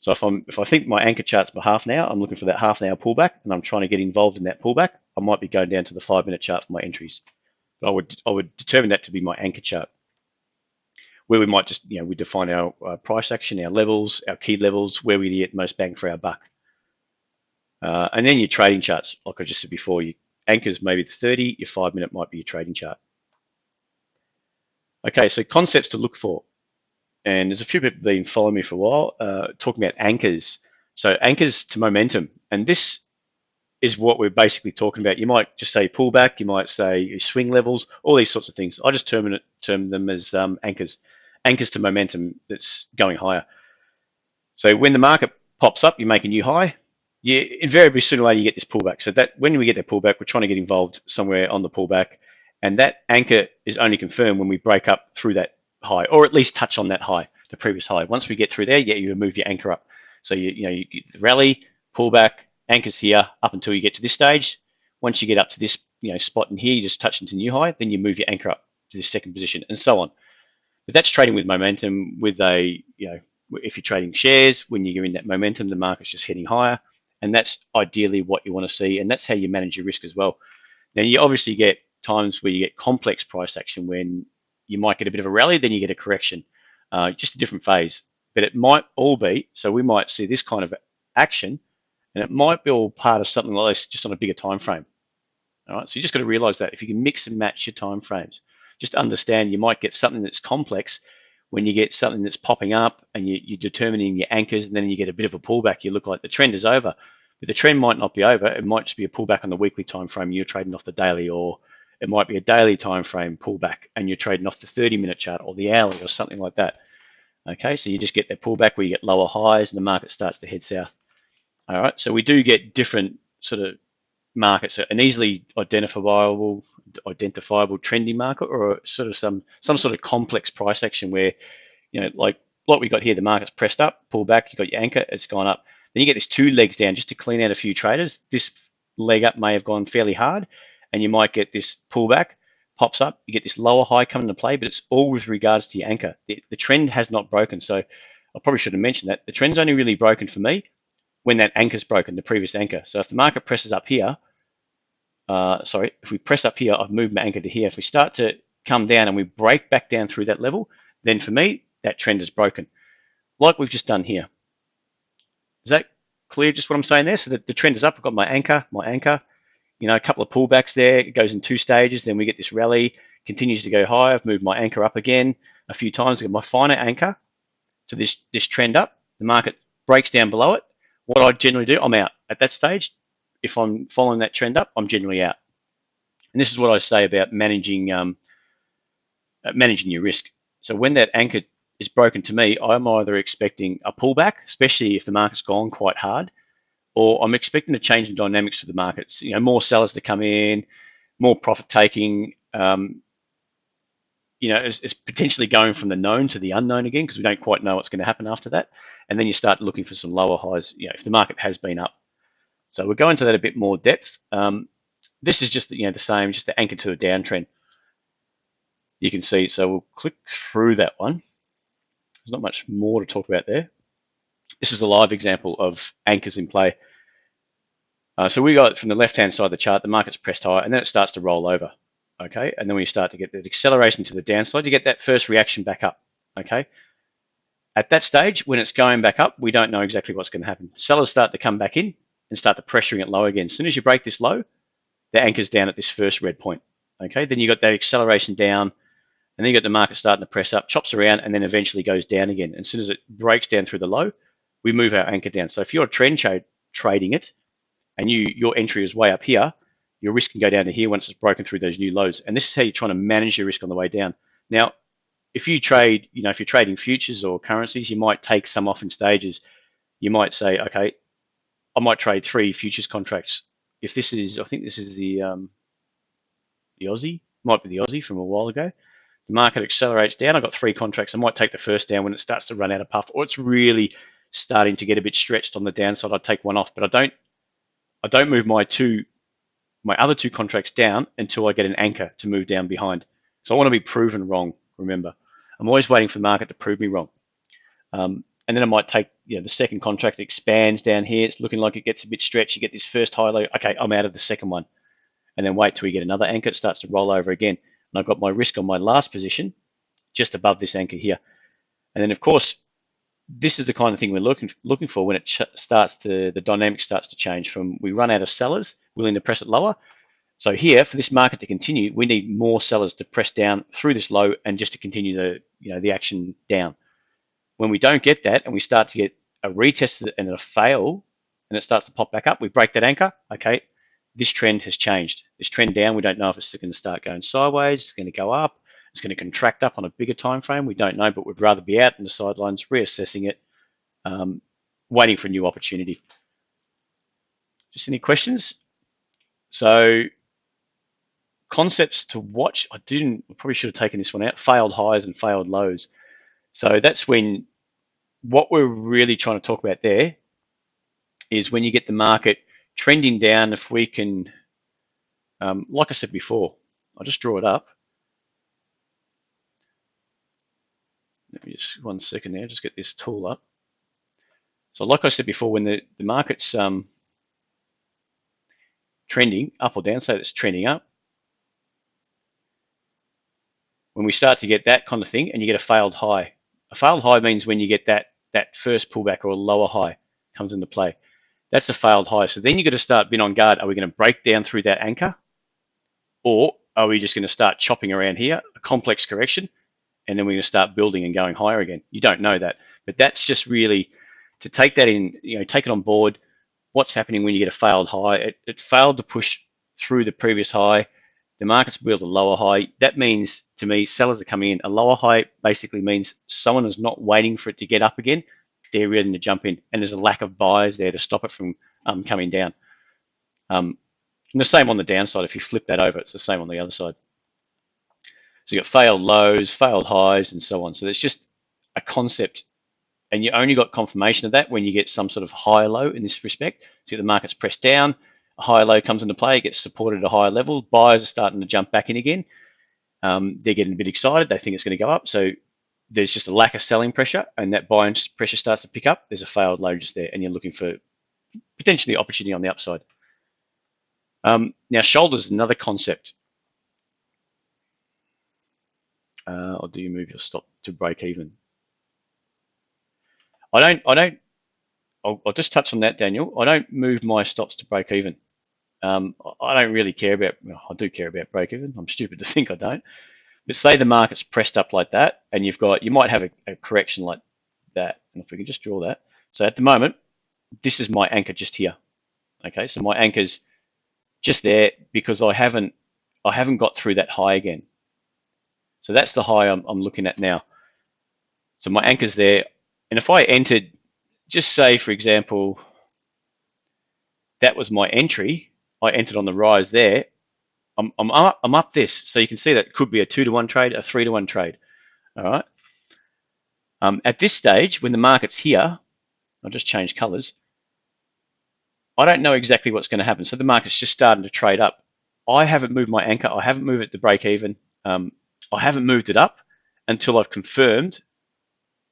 Speaker 1: So if I think my anchor chart's for half an hour, I'm looking for that half an hour pullback, and I'm trying to get involved in that pullback, I might be going down to the 5 minute chart for my entries. But I would determine that to be my anchor chart, where we might just, we define our price action, our levels, our key levels, where we get most bang for our buck. And then your trading charts, like I just said before, your anchors maybe the 30, your 5 minute might be your trading chart. Okay, so concepts to look for. And there's a few people been following me for a while, talking about anchors. So anchors to momentum. And this is what we're basically talking about. You might just say pullback, you might say swing levels, all these sorts of things. I just term them as anchors to momentum that's going higher. So when the market pops up, you make a new high, you invariably sooner or later you get this pullback. So that when we get that pullback, we're trying to get involved somewhere on the pullback, and that anchor is only confirmed when we break up through that high, or at least touch on that high, the previous high. Once we get through there, you move your anchor up. So you get the rally, pullback, anchors here up until you get to this stage. Once you get up to this spot in here, you just touch into new high, then you move your anchor up to this second position, and so on. But that's trading with momentum. With if you're trading shares, when you're in that momentum, the market's just heading higher, and that's ideally what you want to see, and that's how you manage your risk as well. Now, you obviously get times where you get complex price action when you might get a bit of a rally, then you get a correction, just a different phase. But it might all be, so we might see this kind of action, and it might be all part of something like this, just on a bigger time frame. All right, so you just got to realize that if you can mix and match your time frames, just understand you might get something that's complex when you get something that's popping up and you're determining your anchors, and then you get a bit of a pullback. You look like the trend is over, but the trend might not be over. It might just be a pullback on the weekly time frame. You're trading off the daily, or it might be a daily time frame pullback and you're trading off the 30-minute chart or the hourly or something like that. Okay, so you just get that pullback where you get lower highs and the market starts to head south. All right, so we do get different sort of markets, so an easily identifiable trending market, or sort of some sort of complex price action where, like we got here, the market's pressed up, pull back, you got your anchor, it's gone up. Then you get this 2 legs down just to clean out a few traders. This leg up may have gone fairly hard, and you might get this pullback, pops up, you get this lower high coming into play, but it's all with regards to your anchor. The trend has not broken, so I probably should have mentioned that. The trend's only really broken for me when that anchor's broken, the previous anchor. So if the market presses up here, if we press up here, I've moved my anchor to here. If we start to come down and we break back down through that level, then for me, that trend is broken, like we've just done here. Is that clear, just what I'm saying there? So the trend is up, I've got my anchor, a couple of pullbacks there. It goes in 2 stages, then we get this rally, continues to go high. I've moved my anchor up again a few times. I get my finer anchor to this trend up. The market breaks down below it. What I generally do, I'm out at that stage. If I'm following that trend up, I'm generally out. And this is what I say about managing your risk. So when that anchor is broken to me, I'm either expecting a pullback, especially if the market's gone quite hard, or I'm expecting a change in dynamics for the markets. More sellers to come in, more profit taking, it's potentially going from the known to the unknown again, because we don't quite know what's going to happen after that. And then you start looking for some lower highs, if the market has been up. So we'll go into that a bit more depth. This is just the same, just the anchor to a downtrend. You can see, so we'll click through that one. There's not much more to talk about there. This is a live example of anchors in play. So we got from the left-hand side of the chart, the market's pressed higher, and then it starts to roll over. Okay, and then we start to get the acceleration to the downside. You get that first reaction back up. Okay, at that stage, when it's going back up, we don't know exactly what's going to happen. Sellers start to come back in and start to pressuring it low again. As soon as you break this low, the anchor's down at this first red point. Okay, then you got that acceleration down, and then you got the market starting to press up, chops around, and then eventually goes down again. And as soon as it breaks down through the low, we move our anchor down. So if you're trend trading it, and your entry is way up here, your risk can go down to here once it's broken through those new lows. And this is how you're trying to manage your risk on the way down. Now, if you trade, if you're trading futures or currencies, you might take some off in stages. You might say, okay, I might trade 3 futures contracts. If this is, I think this is the Aussie, might be the Aussie from a while ago. The market accelerates down. I've got 3 contracts. I might take the first down when it starts to run out of puff, or it's really starting to get a bit stretched on the downside. I'd take one off, but I don't move my other 2 contracts down until I get an anchor to move down behind. So I want to be proven wrong, remember. I'm always waiting for the market to prove me wrong. And then I might take the second contract, expands down here. It's looking like it gets a bit stretched. You get this first high low. Okay, I'm out of the second one. And then wait till we get another anchor. It starts to roll over again. And I've got my risk on my last position just above this anchor here. And then, of course, this is the kind of thing we're looking for when it the dynamic starts to change from we run out of sellers willing to press it lower. So here, for this market to continue, we need more sellers to press down through this low and just to continue the action down. When we don't get that and we start to get a retest and a fail and it starts to pop back up, we break that anchor. Okay, this trend has changed. This trend down, we don't know if it's going to start going sideways, it's going to go up, it's going to contract up on a bigger time frame. We don't know, but we'd rather be out in the sidelines, reassessing it, waiting for a new opportunity. Just any questions? So concepts to watch. I probably should have taken this one out. Failed highs and failed lows. So that's when what we're really trying to talk about there is when you get the market trending down. If we can, like I said before, I'll just draw it up. Let me just 1 second there, just get this tool up. So like I said before, when the market's trending up or down, say it's trending up, when we start to get that kind of thing and you get a failed high means when you get that first pullback or a lower high comes into play. That's a failed high. So then you've got to start being on guard. Are we going to break down through that anchor? Or are we just going to start chopping around here, a complex correction, and then we're going to start building and going higher again? You don't know that. But that's just really to take that in, take it on board. What's happening when you get a failed high? It failed to push through the previous high. The market's built a lower high. That means, to me, sellers are coming in. A lower high basically means someone is not waiting for it to get up again. They're ready to jump in. And there's a lack of buyers there to stop it from coming down. And the same on the downside. If you flip that over, it's the same on the other side. So you've got failed lows, failed highs, and so on. So it's just a concept. And you only got confirmation of that when you get some sort of higher low in this respect. So the market's pressed down, a higher low comes into play, it gets supported at a higher level. Buyers are starting to jump back in again. They're getting a bit excited. They think it's going to go up. So there's just a lack of selling pressure, and that buying pressure starts to pick up. There's a failed low just there, and you're looking for potentially opportunity on the upside. Now, shoulders is another concept. Or do you move your stop to break even? I'll just touch on that, Daniel. I don't move my stops to break even. I don't really care about, I do care about break even. I'm stupid to think I don't. But say the market's pressed up like that, and you might have a correction like that. And if we can just draw that. So at the moment, this is my anchor just here. Okay, so my anchor's just there because I haven't got through that high again. So that's the high I'm looking at now. So my anchor's there. And if I entered, just say, for example, that was my entry. I entered on the rise there. I'm up this. So you can see that could be a 2-to-1 trade, a 3-to-1 trade. All right. At this stage, when the market's here, I'll just change colors. I don't know exactly what's going to happen. So the market's just starting to trade up. I haven't moved my anchor. I haven't moved it to break even. I haven't moved it up until I've confirmed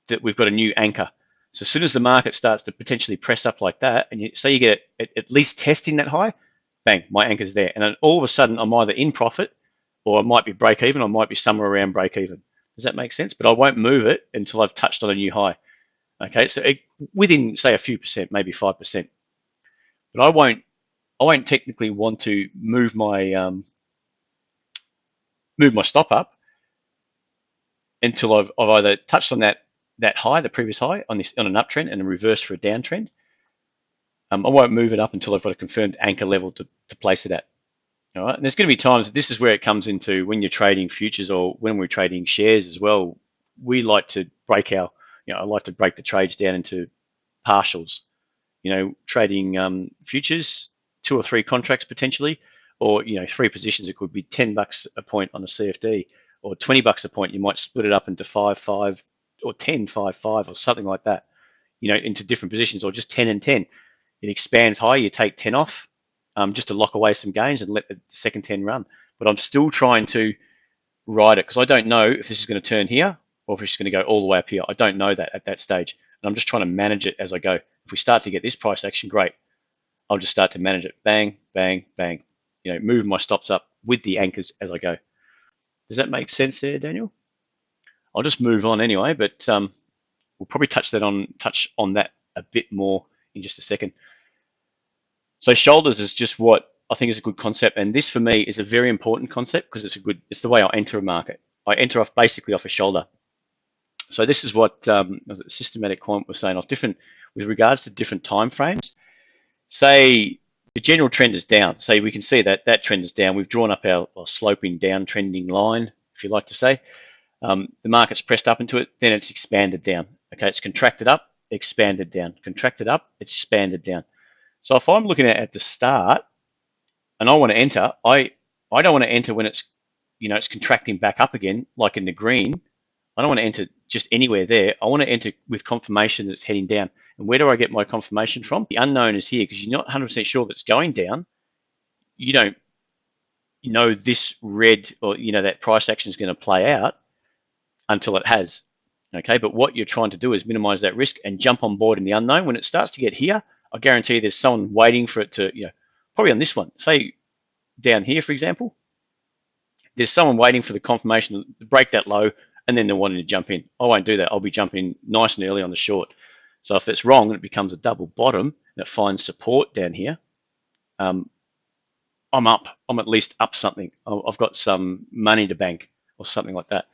Speaker 1: that we've got a new anchor. So as soon as the market starts to potentially press up like that, and you say you get it at least testing that high, bang, my anchor's there. And then all of a sudden, I'm either in profit or I might be break even, or I might be somewhere around break even. Does that make sense? But I won't move it until I've touched on a new high. Okay, so within, say, a few percent, maybe 5%. But I won't technically want to move my stop up until I've either touched on that high, the previous high, on an uptrend and a reverse for a downtrend. I won't move it up until I've got a confirmed anchor level to place it at. All right. And there's going to be times, this is where it comes into when you're trading futures or when we're trading shares as well. We like to break I like to break the trades down into partials. Trading futures, 2 or 3 contracts potentially, or 3 positions. It could be $10 a point on a CFD, or $20 a point. You might split it up into 5, 5, or 10, 5, 5, or something like that. Into different positions, or just 10 and 10. It expands higher. You take 10 off, just to lock away some gains and let the second 10 run. But I'm still trying to ride it because I don't know if this is going to turn here or if it's going to go all the way up here. I don't know that at that stage. And I'm just trying to manage it as I go. If we start to get this price action, great. I'll just start to manage it. Bang, bang, bang. Move my stops up with the anchors as I go. Does that make sense there, Daniel? I'll just move on anyway, but we'll probably touch on that a bit more in just a second. So shoulders is just what I think is a good concept, and this for me is a very important concept because it's the way I enter a market. I enter basically off a shoulder. So this is what Systematic Quant was saying with regards to different time frames. Say the general trend is down. Say we can see that trend is down. We've drawn up our sloping down trending line, if you like to say. The market's pressed up into it, then it's expanded down. Okay, it's contracted up, expanded down, contracted up, it's expanded down. So if I'm looking at the start and I want to enter, I don't want to enter when it's contracting back up again, like in the green. I don't want to enter just anywhere there. I want to enter with confirmation that it's heading down. And where do I get my confirmation from? The unknown is here because you're not 100% sure that it's going down. You don't know this red or that price action is going to play out until it has. Okay, but what you're trying to do is minimize that risk and jump on board in the unknown. When it starts to get here, I guarantee you there's someone waiting for it to, probably on this one, say down here, for example, there's someone waiting for the confirmation to break that low and then they're wanting to jump in. I won't do that. I'll be jumping nice and early on the short. So if that's wrong and it becomes a double bottom and it finds support down here, I'm up. I'm at least up something. I've got some money to bank or something like that.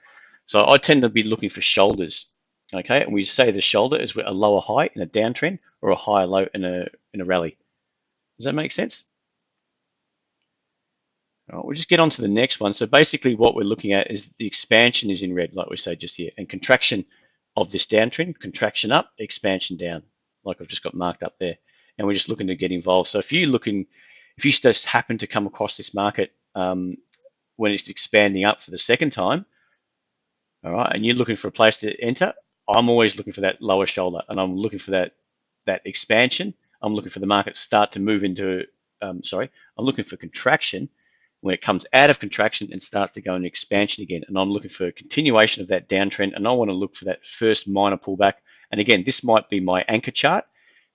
Speaker 1: So I tend to be looking for shoulders. Okay, and we say the shoulder is a lower high in a downtrend or a higher low in a rally. Does that make sense? All right, we'll just get on to the next one. So basically what we're looking at is the expansion is in red, like we say just here, and contraction of this downtrend, contraction up, expansion down, like I've just got marked up there. And we're just looking to get involved. So if you just happen to come across this market when it's expanding up for the second time, all right, and you're looking for a place to enter, I'm always looking for that lower shoulder, and I'm looking for that expansion. I'm looking for the market start to move into, I'm looking for contraction when it comes out of contraction and starts to go into expansion again. And I'm looking for a continuation of that downtrend, and I want to look for that first minor pullback. And again, this might be my anchor chart,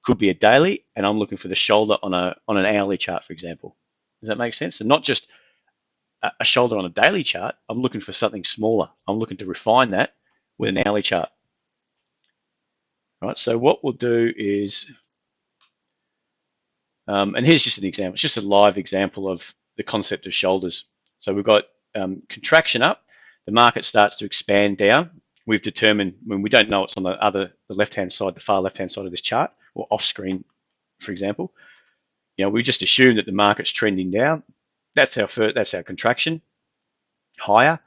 Speaker 1: could be a daily, and I'm looking for the shoulder on an hourly chart, for example. Does that make sense? And not just a shoulder on a daily chart. I'm looking for something smaller. I'm looking to refine that with an hourly chart. All right, so what we'll do is, and here's just an example. It's just a live example of the concept of shoulders. So we've got contraction up. The market starts to expand down. We've determined, when we don't know it's on the left-hand side, the far left-hand side of this chart, or off screen, for example, we just assume that the market's trending down. That's our contraction, higher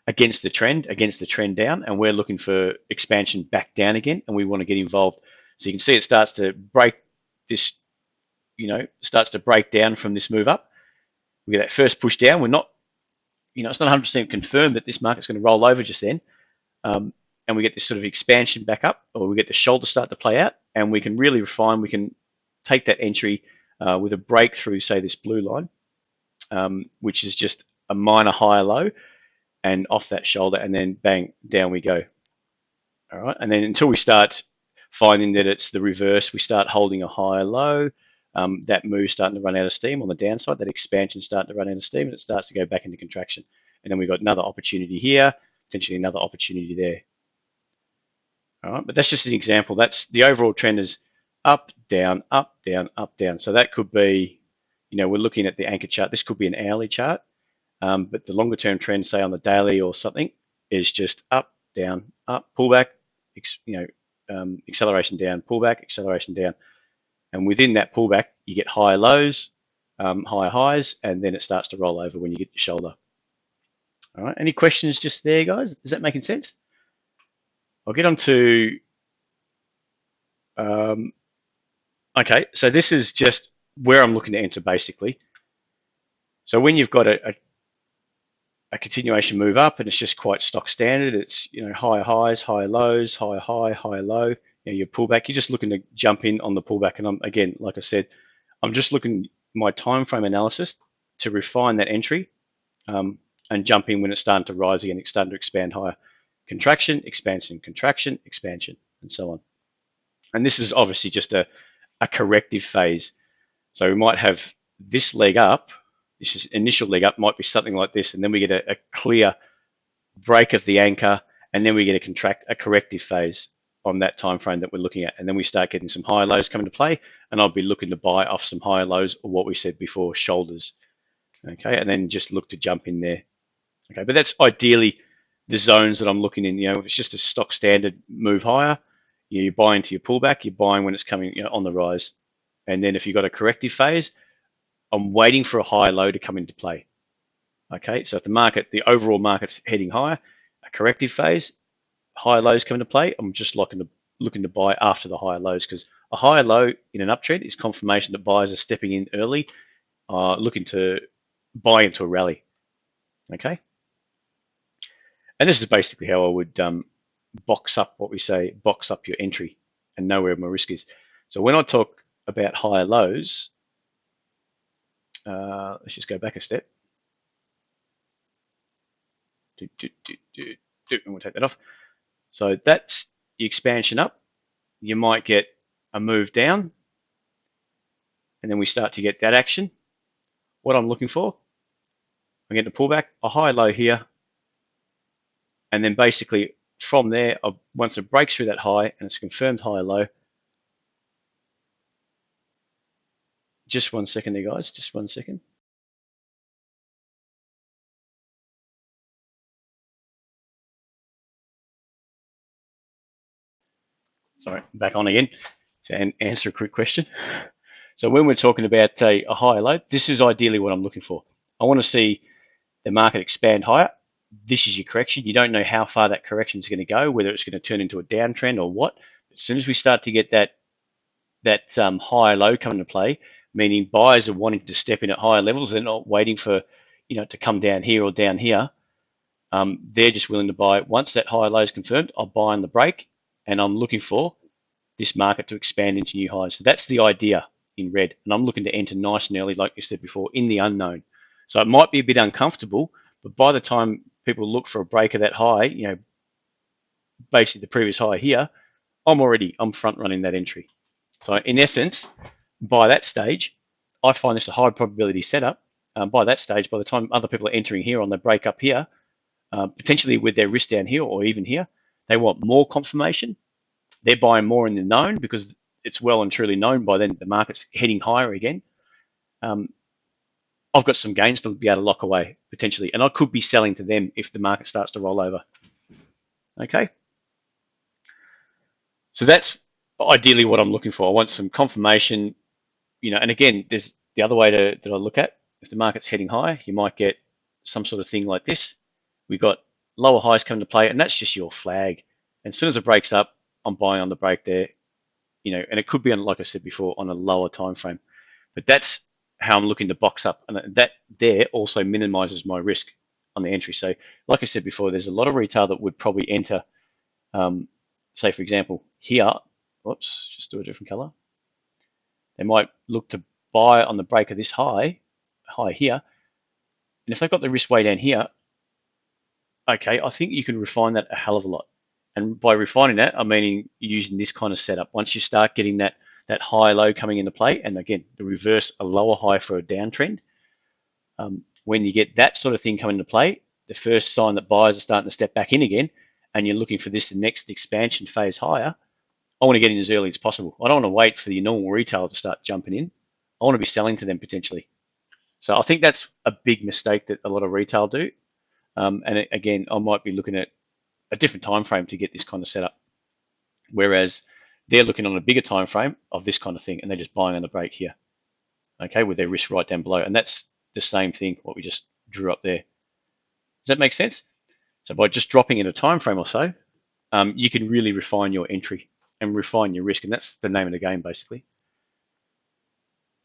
Speaker 1: against the trend down, and we're looking for expansion back down again, and we want to get involved. So you can see it starts to break this, starts to break down from this move up. we get that first push down. We're not, it's not 100% confirmed that this market's going to roll over just then. And we get this sort of expansion back up, or we get the shoulder start to play out, and we can really refine. We can take that entry with a breakthrough, say this blue line, which is just a minor higher low, and off that shoulder, and then bang, down we go. All right, and then until we start finding that it's the reverse, we start holding a higher low. That move's starting to run out of steam on the downside. That expansion starting to run out of steam, and it starts to go back into contraction. And then we've got another opportunity here, potentially another opportunity there. All right, but that's just an example. That's the overall trend is up, down, up, down, up, down. So that could be, we're looking at the anchor chart. This could be an hourly chart, but the longer term trend, say on the daily or something, is just up, down, up, pullback, acceleration down, pullback, acceleration down. And within that pullback, you get higher lows, higher highs, and then it starts to roll over when you get your shoulder. All right, any questions just there, guys? Is that making sense? I'll get on to, okay, so this is just where I'm looking to enter basically. So when you've got a continuation move up and it's just quite stock standard, it's, higher highs, higher lows, higher high, higher low, your pullback, you're just looking to jump in on the pullback. And I'm, again, like I said, I'm just looking my time frame analysis to refine that entry and jump in when it's starting to rise again, it's starting to expand higher. Contraction, expansion, contraction, expansion, and so on. And this is obviously just a corrective phase. So we might have this leg up, this is initial leg up, might be something like this, and then we get a clear break of the anchor, and then we get a corrective phase on that time frame that we're looking at, and then we start getting some higher lows coming to play, and I'll be looking to buy off some higher lows, or what we said before, shoulders. Okay, and then just look to jump in there. Okay, but that's ideally the zones that I'm looking in. If it's just a stock standard move higher, you buy into your pullback, you're buying when it's coming on the rise. And then if you've got a corrective phase, I'm waiting for a higher low to come into play. Okay, so if the overall market's heading higher, a corrective phase, higher lows come into play, I'm just looking to buy after the higher lows, because a higher low in an uptrend is confirmation that buyers are stepping in early, looking to buy into a rally. Okay. And this is basically how I would box up your entry and know where my risk is. So when I talk about higher lows, let's just go back a step. And we'll take that off. So that's the expansion up. You might get a move down, and then we start to get that action. What I'm looking for, I'm getting a pullback, a high low here, and then basically from there, once it breaks through that high and it's a confirmed high low, just 1 second there, guys, just 1 second. Sorry, back on again to answer a quick question. So when we're talking about a higher low, this is ideally what I'm looking for. I want to see the market expand higher. This is your correction. You don't know how far that correction is going to go, whether it's going to turn into a downtrend or what. As soon as we start to get that higher low come into play, meaning buyers are wanting to step in at higher levels, they're not waiting for to come down here or down here. They're just willing to buy. Once that higher low is confirmed, I'll buy on the break, and I'm looking for this market to expand into new highs. So that's the idea in red, and I'm looking to enter nice and early, like you said before, in the unknown. So it might be a bit uncomfortable, but by the time people look for a break of that high, basically the previous high here, I'm front running that entry. So in essence, by that stage, I find this a high probability setup. By that stage, by the time other people are entering here on the break up here, potentially with their risk down here or even here, they want more confirmation. They're buying more in the known because it's well and truly known by then the market's heading higher again. I've got some gains to be able to lock away potentially, and I could be selling to them if the market starts to roll over. Okay. So that's ideally what I'm looking for. I want some confirmation, and again, there's the other way that I look at. If the market's heading higher, you might get some sort of thing like this. We've got lower highs coming to play, and that's just your flag. And as soon as it breaks up, I'm buying on the break there, and it could be on, like I said before, on a lower time frame. But that's how I'm looking to box up, and that there also minimizes my risk on the entry. So, like I said before, there's a lot of retail that would probably enter, say for example, here. Whoops, just do a different color. They might look to buy on the break of this high here, and if they've got the risk way down here, okay, I think you can refine that a hell of a lot. And by refining that, I'm meaning using this kind of setup. Once you start getting that high low coming into play, and again, the reverse a lower high for a downtrend, when you get that sort of thing coming into play, the first sign that buyers are starting to step back in again, and you're looking for this next expansion phase higher, I want to get in as early as possible. I don't want to wait for the normal retail to start jumping in. I want to be selling to them potentially. So I think that's a big mistake that a lot of retail do. And again, I might be looking at a different time frame to get this kind of setup, whereas they're looking on a bigger time frame of this kind of thing, and they're just buying on the break here, okay, with their risk right down below. And that's the same thing what we just drew up there. Does that make sense? So by just dropping in a time frame or so, you can really refine your entry and refine your risk, and that's the name of the game basically.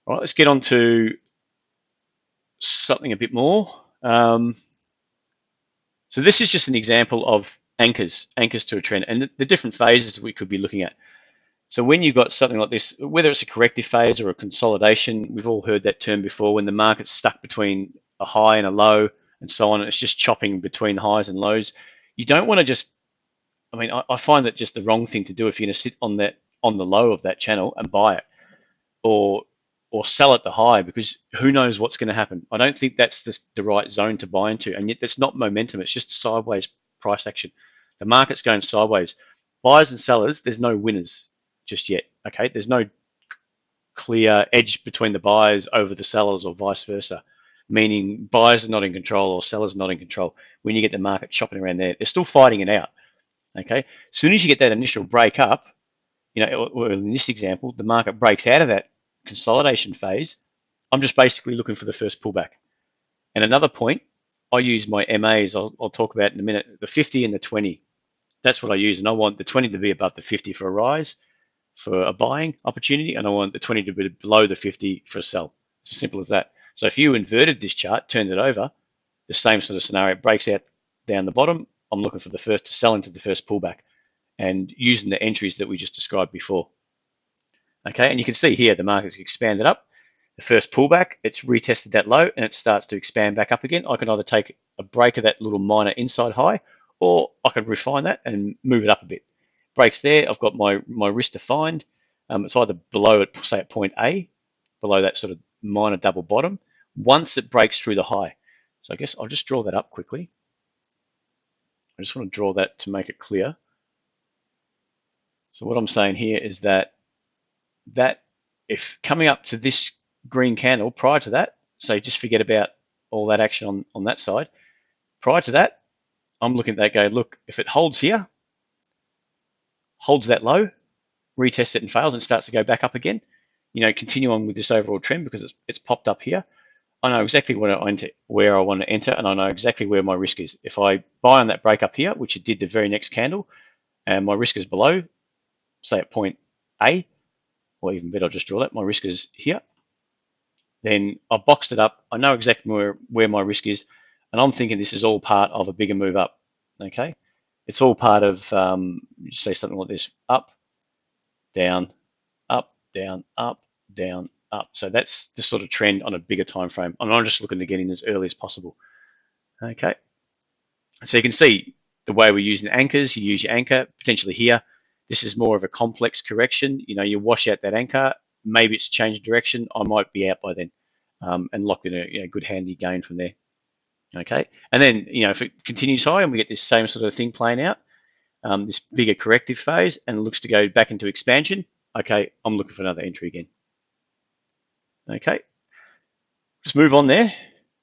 Speaker 1: All right, let's get on to something a bit more. So this is just an example of anchors to a trend, and the different phases we could be looking at. So when you've got something like this, whether it's a corrective phase or a consolidation, we've all heard that term before, when the market's stuck between a high and a low and so on, and it's just chopping between highs and lows. You don't want to just, I find that just the wrong thing to do if you're going to sit on the low of that channel and buy it, or sell at the high, because who knows what's going to happen. I don't think that's the right zone to buy into, and yet that's not momentum. It's just sideways price action. The market's going sideways. Buyers and sellers, there's no winners just yet. Okay, there's no clear edge between the buyers over the sellers or vice versa, meaning buyers are not in control or sellers are not in control. When you get the market chopping around there, they're still fighting it out. Okay, as soon as you get that initial break up, in this example, the market breaks out of that consolidation phase, I'm just basically looking for the first pullback. And another point, I use my MAs, I'll talk about in a minute, the 50 and the 20. That's what I use, and I want the 20 to be above the 50 for a rise, for a buying opportunity, and I want the 20 to be below the 50 for a sell. It's as simple as that. So if you inverted this chart, turned it over, the same sort of scenario, it breaks out down the bottom, I'm looking for the first to sell into the first pullback, and using the entries that we just described before. Okay, and you can see here the market's expanded up. The first pullback, it's retested that low and it starts to expand back up again. I can either take a break of that little minor inside high, or I can refine that and move it up a bit. Breaks there, I've got my risk defined. It's either below it, say at point A, below that sort of minor double bottom, once it breaks through the high. So I guess I'll just draw that up quickly. I just want to draw that to make it clear. So what I'm saying here is that if coming up to this green candle prior to that, so just forget about all that action on that side. Prior to that, I'm looking at that, go, look, if it holds here, holds that low, retests it and fails and starts to go back up again, continue on with this overall trend because it's popped up here. I know exactly where I want to enter, and I know exactly where my risk is. If I buy on that break up here, which it did the very next candle, and my risk is below, say at point A, or even better, I'll just draw that, my risk is here, then I've boxed it up. I know exactly where my risk is, and I'm thinking this is all part of a bigger move up, okay? It's all part of, say something like this, up, down, up, down, up, down, up. So that's the sort of trend on a bigger time frame. And I'm just looking to get in as early as possible, okay? So you can see the way we're using anchors. You use your anchor, potentially here. This is more of a complex correction. You wash out that anchor. Maybe it's changed direction. I might be out by then, and locked in a good handy gain from there. Okay, and then if it continues high and we get this same sort of thing playing out, this bigger corrective phase, and it looks to go back into expansion. Okay, I'm looking for another entry again. Okay, let's move on there.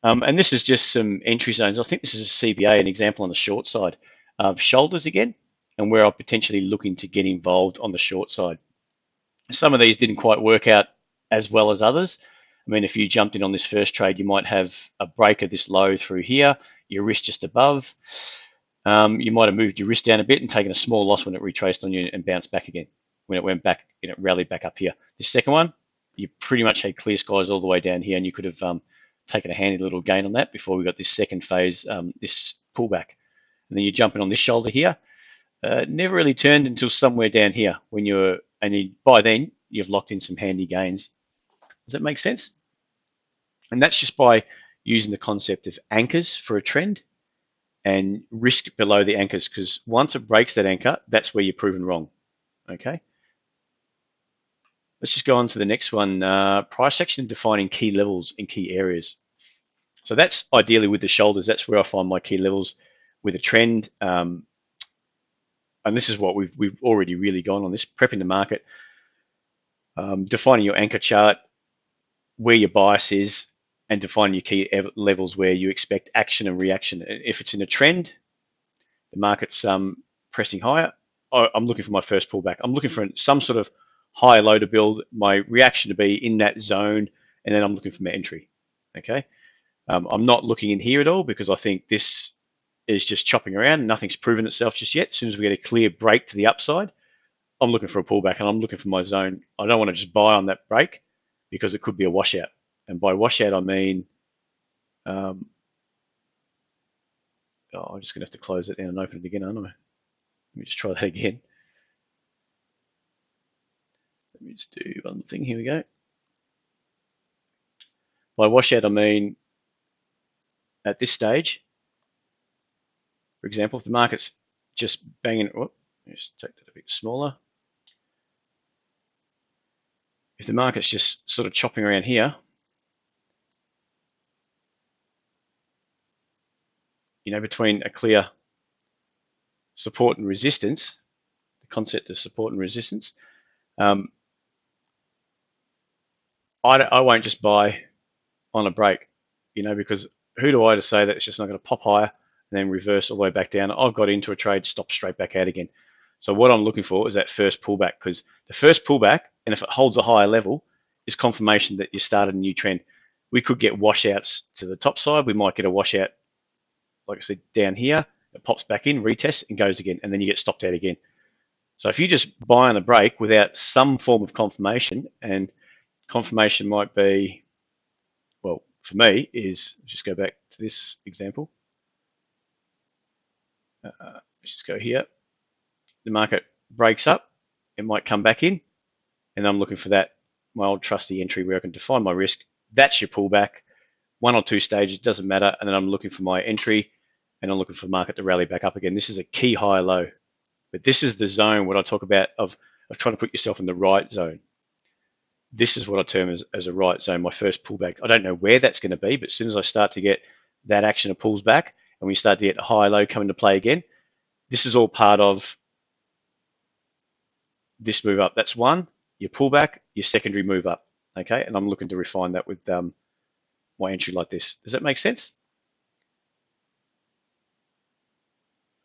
Speaker 1: And this is just some entry zones. I think this is a CBA, an example on the short side of shoulders again, and where I'm potentially looking to get involved on the short side. Some of these didn't quite work out as well as others. I mean, if you jumped in on this first trade, you might have a break of this low through here, your risk just above. You might have moved your risk down a bit and taken a small loss when it retraced on you and bounced back again. When it went back, rallied back up here. This second one, you pretty much had clear skies all the way down here, and you could have taken a handy little gain on that before we got this second phase, this pullback. And then you're jumping on this shoulder here. Never really turned until somewhere down here when by then you've locked in some handy gains. Does that make sense? And that's just by using the concept of anchors for a trend and risk below the anchors, because once it breaks that anchor, that's where you're proven wrong. Okay. Let's just go on to the next one. Price action defining key levels in key areas. So that's ideally with the shoulders. That's where I find my key levels with a trend. And this is what we've already really gone on this, prepping the market, defining your anchor chart, where your bias is, and defining your key levels where you expect action and reaction. If it's in a trend, the market's pressing higher, I'm looking for my first pullback. I'm looking for some sort of higher low to build, my reaction to be in that zone, and then I'm looking for my entry. Okay. I'm not looking in here at all because I think this is just chopping around. Nothing's proven itself just yet. As soon as we get a clear break to the upside, I'm looking for a pullback and I'm looking for my zone. I don't want to just buy on that break because it could be a washout. And by washout, I mean, I'm just going to have to close it down and open it again, aren't I? Let me just try that again. Let me just do one thing. Here we go. By washout, I mean at this stage, for example, if the market's just banging, let's take that a bit smaller. If the market's just sort of chopping around here, between a clear support and resistance, the concept of support and resistance, I won't just buy on a break, because who do I to say that it's just not going to pop higher and then reverse all the way back down? I've got into a trade, stop straight back out again. So what I'm looking for is that first pullback, because the first pullback, and if it holds a higher level, is confirmation that you started a new trend. We could get washouts to the top side. We might get a washout, like I said, down here. It pops back in, retests, and goes again, and then you get stopped out again. So if you just buy on the break without some form of confirmation, and confirmation might be, well, for me, is, let's just go back to this example. Let's just go here. The market breaks up, it might come back in, and I'm looking for that, my old trusty entry where I can define my risk. That's your pullback. One or two stages, doesn't matter. And then I'm looking for my entry, and I'm looking for the market to rally back up again. This is a key high low, but this is the zone what I talk about of trying to put yourself in the right zone. This is what I term as a right zone, my first pullback. I don't know where that's going to be, but as soon as I start to get that action of pulls back and we start to get a high low come into play again, this is all part of this move up. That's one, your pullback, your secondary move up. Okay, and I'm looking to refine that with my entry like this. Does that make sense?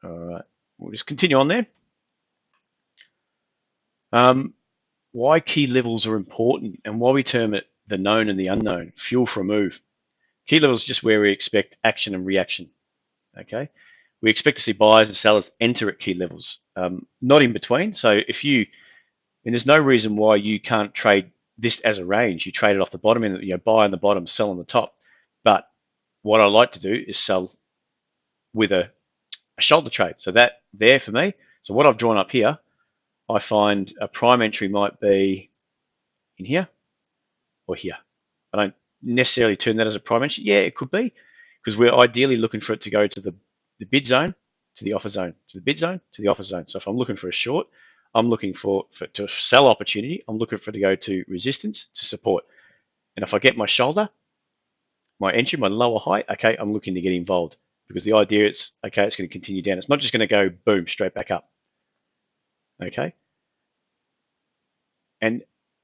Speaker 1: All right, we'll just continue on there. Why key levels are important and why we term it the known and the unknown, fuel for a move. Key levels is just where we expect action and reaction. Okay, we expect to see buyers and sellers enter at key levels, not in between. So and there's no reason why you can't trade this as a range. You trade it off the bottom end, buy on the bottom, sell on the top. But what I like to do is sell with a shoulder trade. So that there for me. So what I've drawn up here, I find a prime entry might be in here or here. I don't necessarily turn that as a prime entry. Yeah, it could be, because we're ideally looking for it to go to the bid zone, to the offer zone, to the bid zone, to the offer zone. So if I'm looking for a short, I'm looking for to sell opportunity. I'm looking for it to go to resistance, to support. And if I get my shoulder, my entry, my lower high, okay, I'm looking to get involved, because the idea is, okay, it's going to continue down. It's not just going to go boom, straight back up. Okay. And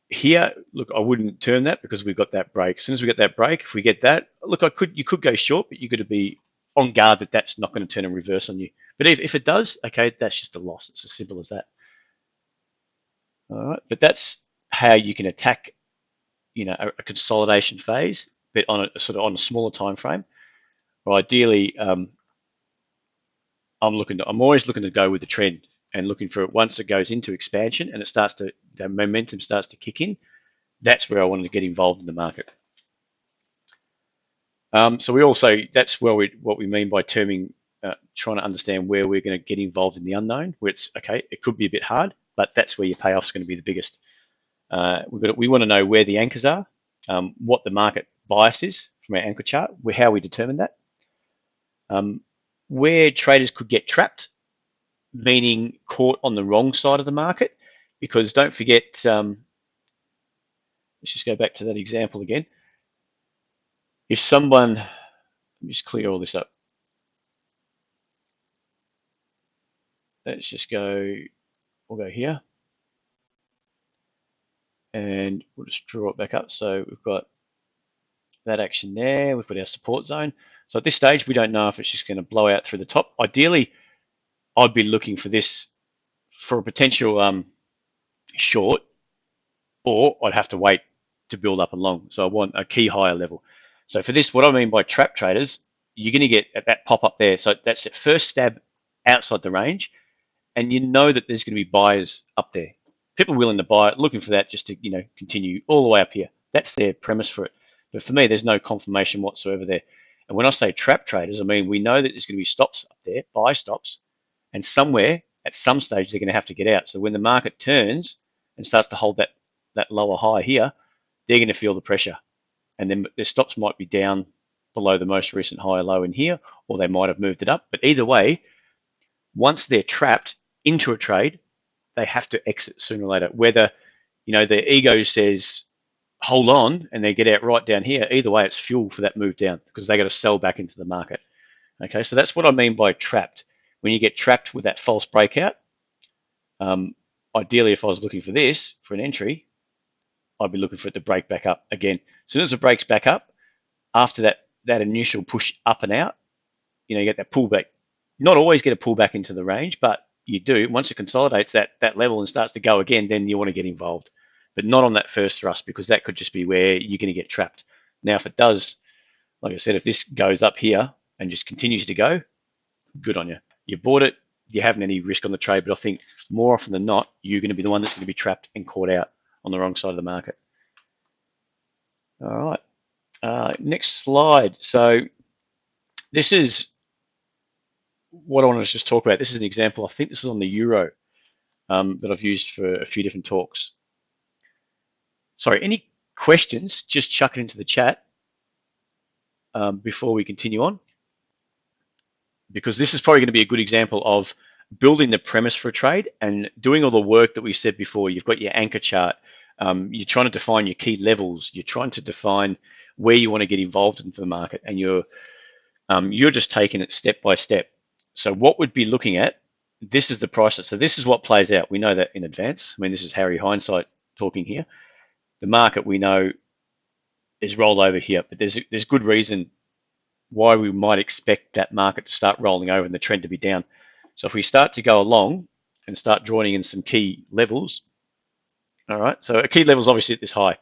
Speaker 1: here, look, I wouldn't turn that because we've got that break. As soon as we get that break, if we get that, look, you could go short, but you've got to be on guard that that's not going to turn and reverse on you. But if it does, okay, that's just a loss. It's as simple as that. All right, but that's how you can attack, a consolidation phase, but on a smaller time frame. Or ideally, I'm always looking to go with the trend and looking for it once it goes into expansion and the momentum starts to kick in. That's where I wanted to get involved in the market. So we also, that's where what we mean by terming, trying to understand where we're going to get involved in the unknown, where it's, okay, it could be a bit hard, but that's where your payoff's going to be the biggest. We want to know where the anchors are, what the market bias is from our anchor chart, how we determine that, where traders could get trapped, meaning caught on the wrong side of the market, because don't forget, let's just go back to that example again. If someone, let me just clear all this up. Let's just go, we'll go here, and we'll just draw it back up. So we've got that action there, we've got our support zone. So at this stage, we don't know if it's just going to blow out through the top. Ideally, I'd be looking for this for a potential short, or I'd have to wait to build up and long. So I want a key higher level. So for this, what I mean by trap traders, you're going to get that pop up there. So that's the first stab outside the range, and you know that there's going to be buyers up there. People willing to buy it, looking for that just to continue all the way up here. That's their premise for it. But for me, there's no confirmation whatsoever there. And when I say trap traders, I mean we know that there's going to be stops up there, buy stops, and somewhere at some stage they're going to have to get out. So when the market turns and starts to hold that lower high here, they're going to feel the pressure, and then their stops might be down below the most recent high or low in here, or they might have moved it up. But either way, once they're trapped into a trade, they have to exit sooner or later. Whether their ego says hold on and they get out right down here, either way it's fuel for that move down, because they got to sell back into the market. Okay, so that's what I mean by trapped. When you get trapped with that false breakout, ideally if I was looking for this for an entry, I'd be looking for it to break back up again. As soon as it breaks back up, after that initial push up and out, you get that pullback. Not always get a pullback into the range, but you do. Once it consolidates that level and starts to go again, then you want to get involved, but not on that first thrust, because that could just be where you're going to get trapped. Now, if it does, like I said, if this goes up here and just continues to go, good on you. You bought it, you haven't any risk on the trade, but I think more often than not, you're going to be the one that's going to be trapped and caught out on the wrong side of the market. All right, next slide. So this is what I want to just talk about. This is an example. I think this is on the euro that I've used for a few different talks. Sorry, any questions, just chuck it into the chat before we continue on, because this is probably going to be a good example of building the premise for a trade and doing all the work that we said before. You've got your anchor chart. You're trying to define your key levels. You're trying to define where you want to get involved into the market, and you're just taking it step by step. So what we'd be looking at, this is the process. So this is what plays out. We know that in advance. I mean, this is Harry Hindsight talking here. The market, we know, is rolled over here, but there's good reason why we might expect that market to start rolling over and the trend to be down. So if we start to go along and start drawing in some key levels, all right, so a key level is obviously at this high.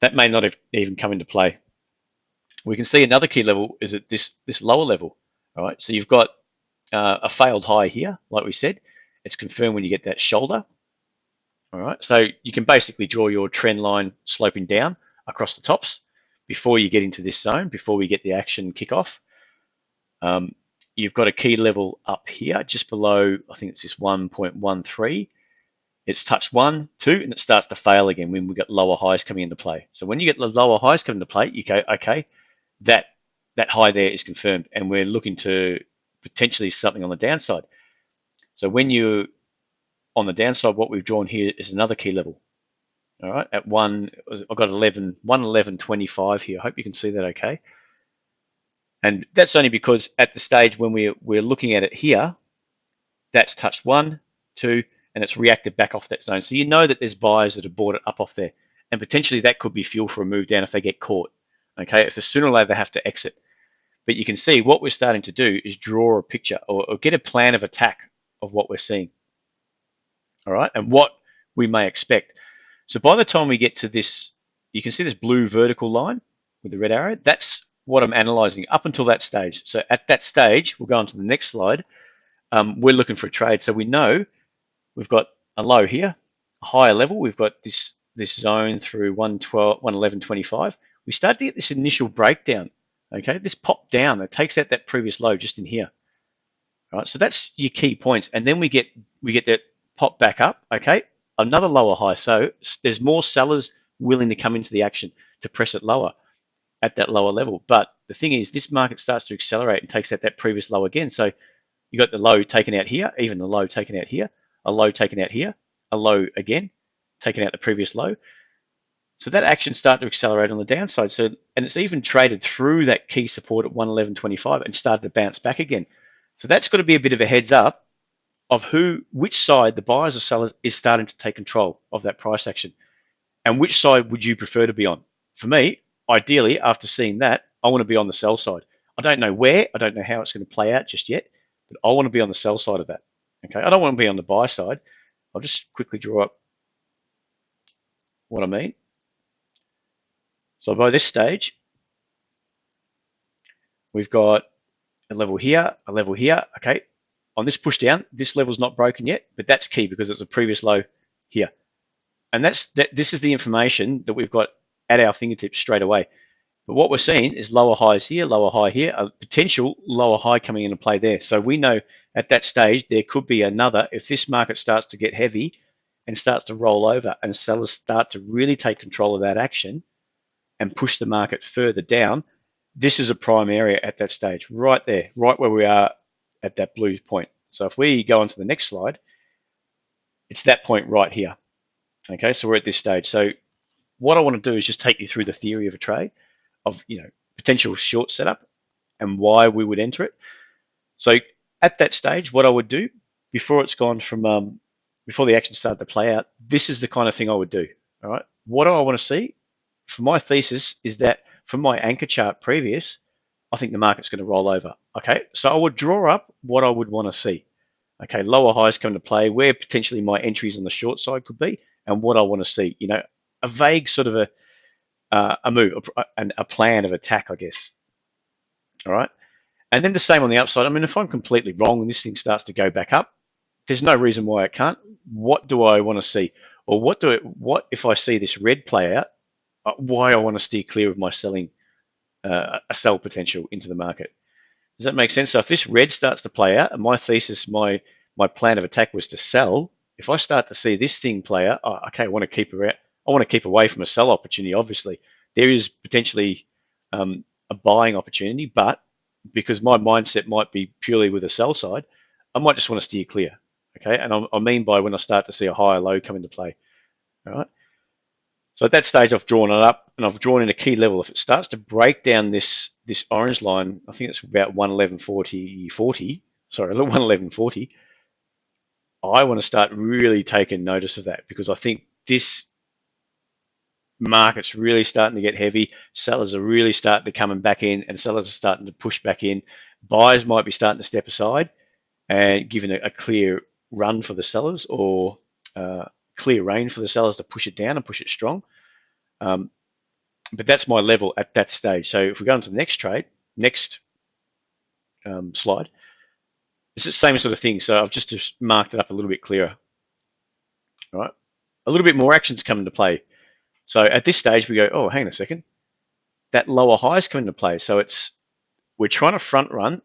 Speaker 1: That may not have even come into play. We can see another key level is at this lower level, all right? So you've got a failed high here, like we said. It's confirmed when you get that shoulder, all right? So you can basically draw your trend line sloping down across the tops before you get into this zone, before we get the action kick off. You've got a key level up here, just below, I think it's this 1.13. It's touched 1, 2, and it starts to fail again when we get lower highs coming into play. So when you get the lower highs coming into play, you go, okay, that high there is confirmed, and we're looking to potentially something on the downside. So when you're on the downside, what we've drawn here is another key level. All right, at I've got 111.25 here. I hope you can see that okay. And that's only because at the stage when we're looking at it here, that's touched 1, 2, and it's reacted back off that zone. So you know that there's buyers that have bought it up off there, and potentially that could be fuel for a move down if they get caught. Okay, if sooner or later they have to exit. But you can see what we're starting to do is draw a picture or get a plan of attack of what we're seeing. All right, and what we may expect. So by the time we get to this, you can see this blue vertical line with the red arrow. That's what I'm analyzing up until that stage. So at that stage, we'll go on to the next slide. We're looking for a trade. So we know we've got a low here, a higher level. We've got this this zone through 112, 111.25, we start to get this initial breakdown. Okay, this pop down that takes out that previous low just in here. All right, so that's your key points, and then we get that pop back up. Okay, another lower high. So there's more sellers willing to come into the action to press it lower at that lower level. But the thing is, this market starts to accelerate and takes out that previous low again. So you got the low taken out here, even the low taken out here, a low taken out here, a low again, taking out the previous low. So that action started to accelerate on the downside. So, and it's even traded through that key support at 111.25 and started to bounce back again. So that's got to be a bit of a heads up of which side the buyers or sellers is starting to take control of that price action, and which side would you prefer to be on? For me, ideally, after seeing that, I want to be on the sell side. I don't know where, I don't know how it's going to play out just yet, but I want to be on the sell side of that. Okay, I don't want to be on the buy side. I'll just quickly draw up what I mean. So by this stage, we've got a level here, a level here. Okay, on this push down, this level's not broken yet, but that's key because it's a previous low here. And this is the information that we've got at our fingertips straight away. But what we're seeing is lower highs here, lower high here, a potential lower high coming into play there. So we know at that stage there could be another, if this market starts to get heavy and starts to roll over and sellers start to really take control of that action and push the market further down, this is a prime area at that stage, right there, right where we are at that blue point. So if we go on to the next slide, it's that point right here. Okay, so we're at this stage. So what I want to do is just take you through the theory of a trade, of potential short setup and why we would enter it. So at that stage, what I would do before it's gone from before the action started to play out, this is the kind of thing I would do. All right, what do I want to see? For my thesis is that from my anchor chart previous, I think the market's going to roll over. Okay, so I would draw up what I would want to see. Okay, lower highs come to play, where potentially my entries on the short side could be, and what I want to see. A vague sort of a move, a plan of attack, I guess. All right, and then the same on the upside. I mean, if I'm completely wrong and this thing starts to go back up, there's no reason why it can't. What do I want to see, or what if I see this red play out? Why I want to steer clear of my selling, a sell potential into the market. Does that make sense? So if this red starts to play out, and my thesis, my plan of attack was to sell, if I start to see this thing play out, okay, I want to keep away from a sell opportunity. Obviously, there is potentially a buying opportunity, but because my mindset might be purely with a sell side, I might just want to steer clear. Okay, and I mean by when I start to see a higher low come into play. All right. So at that stage, I've drawn it up and I've drawn in a key level. If it starts to break down this orange line, I think it's about 111.40, sorry, 111.40, I want to start really taking notice of that, because I think this market's really starting to get heavy. Sellers are really starting to come back in, and sellers are starting to push back in. Buyers might be starting to step aside and giving a clear run for the sellers, or clear rein for the sellers to push it down and push it strong. But that's my level at that stage. So if we go on to the next trade, next slide, it's the same sort of thing. So I've just marked it up a little bit clearer. All right, a little bit more actions come into play. So at this stage, we go, oh, hang on a second, that lower highs come into play. So we're trying to front run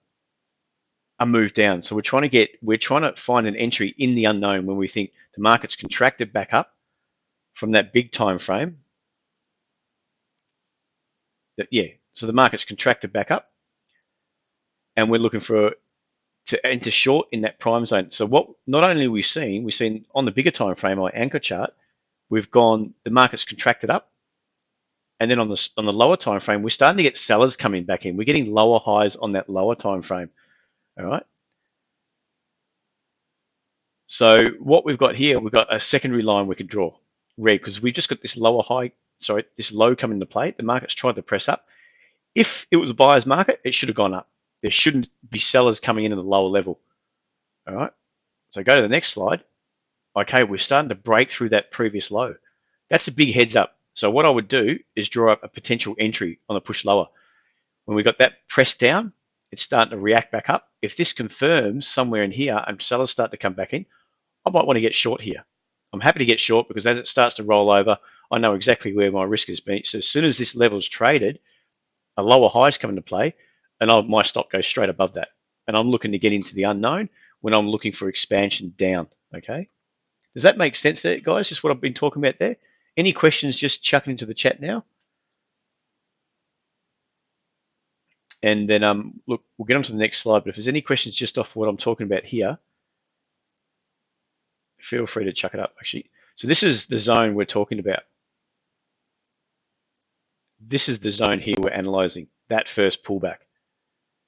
Speaker 1: a move down. So we're trying to find an entry in the unknown when we think the market's contracted back up from that big time frame. So the market's contracted back up, and we're looking to enter short in that prime zone. So what not only are we've seen on the bigger time frame, our anchor chart, the market's contracted up, and then on the lower time frame, we're starting to get sellers coming back in. We're getting lower highs on that lower time frame. All right. So what we've got here, we've got a secondary line we could draw, red, because we've just got this this low coming into play. The market's tried to press up. If it was a buyer's market, it should have gone up. There shouldn't be sellers coming in at the lower level. All right. So go to the next slide. Okay, we're starting to break through that previous low. That's a big heads up. So what I would do is draw up a potential entry on the push lower. When we got that pressed down, it's starting to react back up. If this confirms somewhere in here and sellers start to come back in, I might want to get short here. I'm happy to get short because as it starts to roll over, I know exactly where my risk has been. So as soon as this level's traded, a lower highs come into play, and my stop goes straight above that. And I'm looking to get into the unknown when I'm looking for expansion down. Okay, does that make sense there, guys? Just what I've been talking about there. Any questions? Just chuck it into the chat now. And then look, we'll get on to the next slide. But if there's any questions just off what I'm talking about here, feel free to chuck it up. Actually, so this is the zone we're talking about. This is the zone here we're analyzing. That first pullback.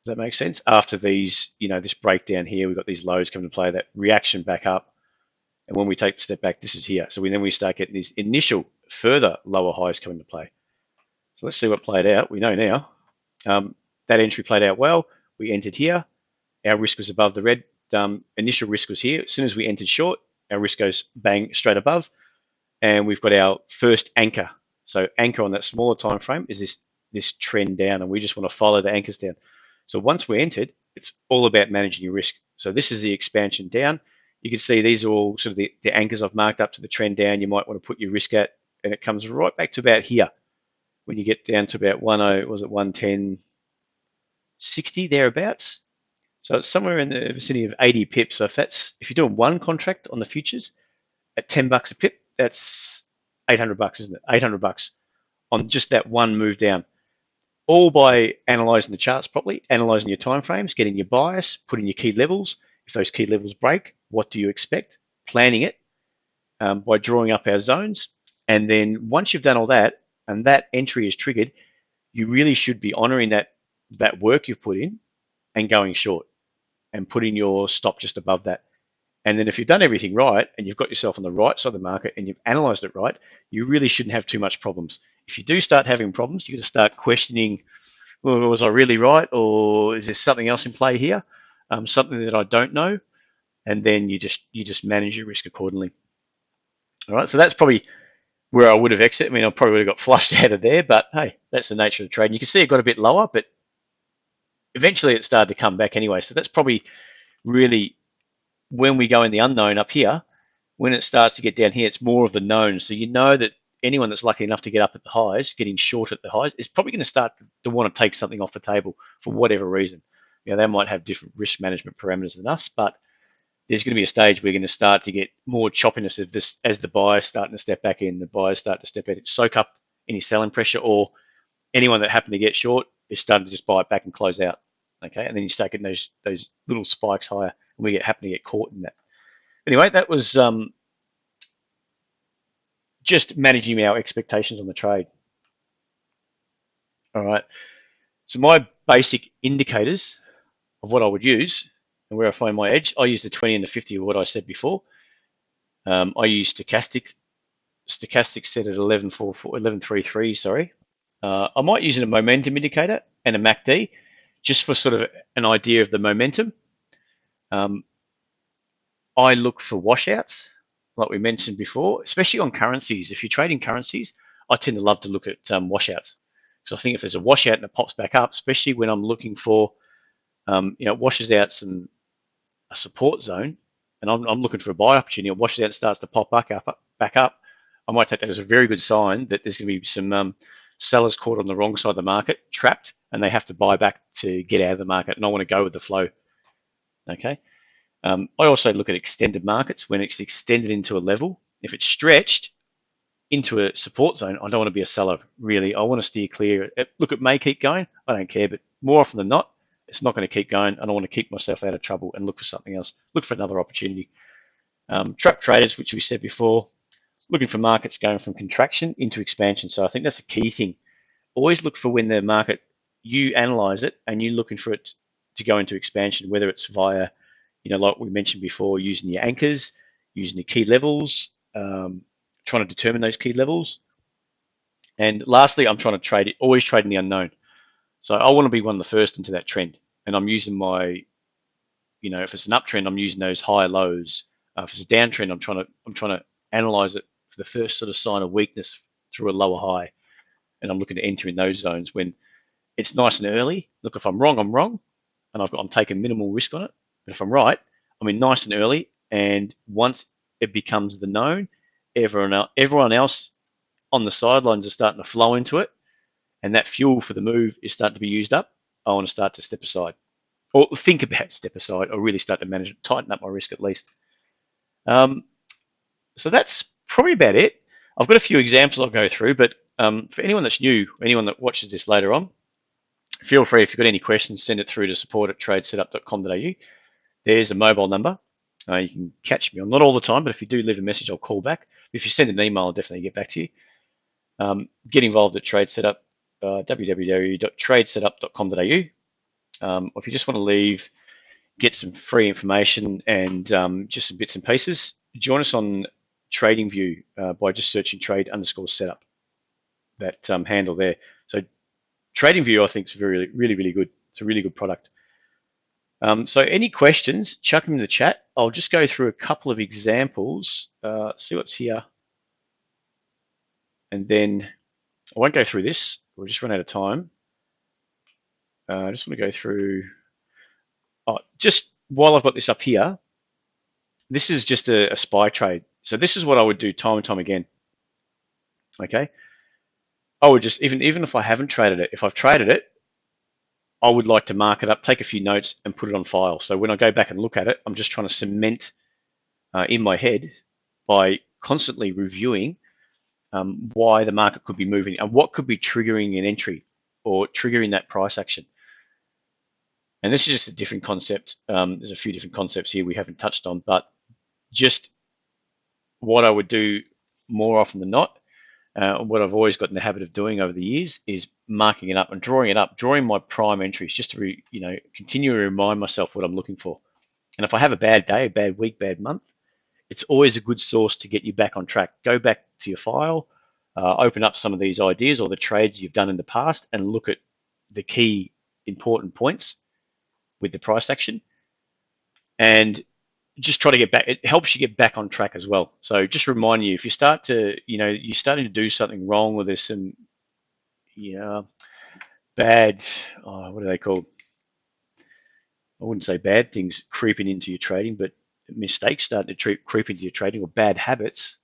Speaker 1: Does that make sense? After these, this breakdown here, we've got these lows coming to play, that reaction back up. And when we take the step back, this is here. So then we start getting these initial further lower highs coming to play. So let's see what played out. We know now. That entry played out well. We entered here. Our risk was above the red. Initial risk was here. As soon as we entered short, our risk goes bang straight above. And we've got our first anchor. So anchor on that smaller time frame is this trend down, and we just want to follow the anchors down. So once we entered, it's all about managing your risk. So this is the expansion down. You can see these are all sort of the anchors I've marked up to the trend down. You might want to put your risk at, and it comes right back to about here. When you get down to about 110.60 thereabouts. So it's somewhere in the vicinity of 80 pips. So if you're doing one contract on the futures at $10 a pip, that's $800, isn't it? $800 on just that one move down. All by analyzing the charts properly, analyzing your time frames, getting your bias, putting your key levels. If those key levels break, what do you expect? Planning it by drawing up our zones. And then once you've done all that and that entry is triggered, you really should be honoring that work you've put in and going short and putting your stop just above that. And then if you've done everything right and you've got yourself on the right side of the market and you've analyzed it right, you really shouldn't have too much problems. If you do start having problems, you're going to start questioning, well, was I really right? Or is there something else in play here? Something that I don't know. And then you just manage your risk accordingly. All right, so that's probably where I would have exited. I mean, I probably would have got flushed out of there, but hey, that's the nature of the trade. And you can see it got a bit lower, but eventually it started to come back anyway. So that's probably really when we go in the unknown up here. When it starts to get down here, it's more of the known. So you know that anyone that's lucky enough to get up at the highs, getting short at the highs, is probably going to start to want to take something off the table for whatever reason. They might have different risk management parameters than us, but there's going to be a stage where we're going to start to get more choppiness of this as the buyers starting to step back in, the buyers start to step out, soak up any selling pressure, or anyone that happened to get short is starting to just buy it back and close out. Okay, and then you start getting those little spikes higher, and we happen to get caught in that. Anyway, that was just managing our expectations on the trade. All right, so my basic indicators of what I would use and where I find my edge, I use the 20 and the 50 of what I said before. I use stochastic set at 1133, sorry. I might use a momentum indicator and a MACD just for sort of an idea of the momentum. I look for washouts, like we mentioned before, especially on currencies. If you're trading currencies, I tend to love to look at washouts. So I think if there's a washout and it pops back up, especially when I'm looking for, washes out a support zone, and I'm looking for a buy opportunity, it washes out and starts to pop back up, I might take that as a very good sign that there's going to be some sellers caught on the wrong side of the market, trapped, and they have to buy back to get out of the market, and I want to go with the flow. Okay. I also look at extended markets when it's extended into a level. If it's stretched into a support zone, I don't want to be a seller, really. I want to steer clear. Look, it may keep going. I don't care, but more often than not, it's not going to keep going. I don't want to keep myself out of trouble and look for something else, look for another opportunity. Trap traders, which we said before, looking for markets going from contraction into expansion. So I think that's a key thing. Always look for when the market, you analyze it and you're looking for it to go into expansion, whether it's via, like we mentioned before, using your anchors, using the key levels, trying to determine those key levels. And lastly, I'm trying to always trade in the unknown. So I want to be one of the first into that trend. And I'm using my, if it's an uptrend, I'm using those high lows. If it's a downtrend, I'm trying to analyze it for the first sort of sign of weakness through a lower high. And I'm looking to enter in those zones when it's nice and early. Look, if I'm wrong, I'm wrong. And I'm taking minimal risk on it. But if I'm right, I'm in nice and early. And once it becomes the known everyone else on the sidelines is starting to flow into it, and that fuel for the move is starting to be used up, I want to start to step aside, or think about step aside, or really start to manage it, tighten up my risk at least. So that's probably about it. I've got a few examples I'll go through, but for anyone that's new, anyone that watches this later on, feel free, if you've got any questions, send it through to support@tradesetup.com.au. There's a mobile number. You can catch me on, not all the time, but if you do leave a message, I'll call back. If you send an email, I'll definitely get back to you. Get involved at TradeSetup, www.tradesetup.com.au. Or if you just want to get some free information and just some bits and pieces, join us on TradingView by just searching trade_setup, that handle there. So TradingView, I think, is really, really good. It's a really good product. So any questions, chuck them in the chat. I'll just go through a couple of examples, see what's here. And then I won't go through this. We'll just run out of time. I just want to go through, just while I've got this up here, this is just a SPY trade. So this is what I would do time and time again. Okay. I would just, even if I haven't traded it, if I've traded it, I would like to mark it up, take a few notes and put it on file. So when I go back and look at it, I'm just trying to cement in my head by constantly reviewing why the market could be moving and what could be triggering an entry or triggering that price action. And this is just a different concept. There's a few different concepts here we haven't touched on, but just what I would do more often than not, what I've always got in the habit of doing over the years is marking it up and drawing my prime entries, just to continue to remind myself what I'm looking for. And if I have a bad day, a bad week, bad month, it's always a good source to get you back on track. Go back to your file, open up some of these ideas or the trades you've done in the past and look at the key important points with the price action, and just try to get back. It helps you get back on track as well. So just remind you, if you start to, you're starting to do something wrong, or there's some, bad, what are they called? I wouldn't say bad things creeping into your trading, but mistakes starting to creep into your trading, or bad habits.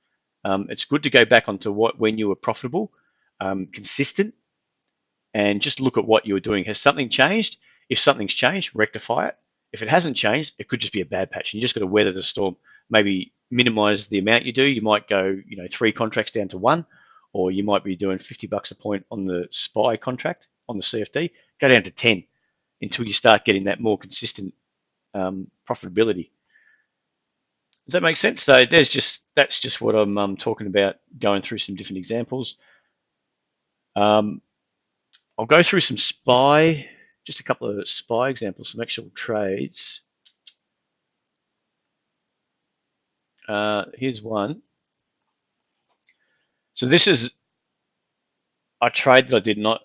Speaker 1: It's good to go back onto when you were profitable, consistent, and just look at what you were doing. Has something changed? If something's changed, rectify it. If it hasn't changed, it could just be a bad patch, and you just got to weather the storm. Maybe minimize the amount you do. You might go, 3 contracts down to 1, or you might be doing $50 a point on the SPY contract on the CFD. Go down to 10 until you start getting that more consistent profitability. Does that make sense? So that's just what I'm talking about, going through some different examples. I'll go through some SPY, just a couple of SPY examples, some actual trades. Here's one. So this is a trade that I did not,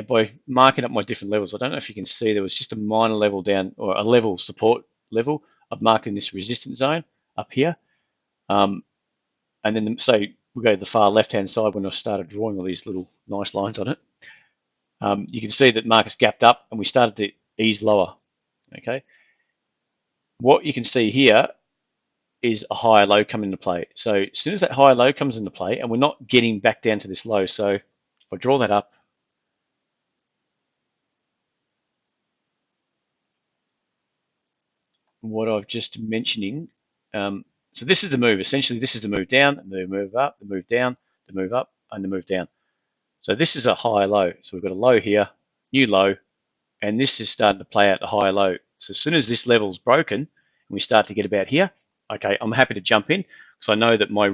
Speaker 1: by marking up my different levels. I don't know if you can see, there was just a minor level down, or a level support level. I've marked in this resistance zone up here. And then, so we go to the far left-hand side when I started drawing all these little nice lines on it. You can see that market's gapped up and we started to ease lower. Okay. What you can see here is a higher low come into play. So as soon as that higher low comes into play, and we're not getting back down to this low, so if I draw that up, what I've just mentioning, so this is the move. Essentially, this is the move down, the move up, the move down, the move up, and the move down. So this is a high low. So we've got a low here, new low, and this is starting to play out the higher low. So as soon as this level's broken and we start to get about here, okay, I'm happy to jump in because I know that my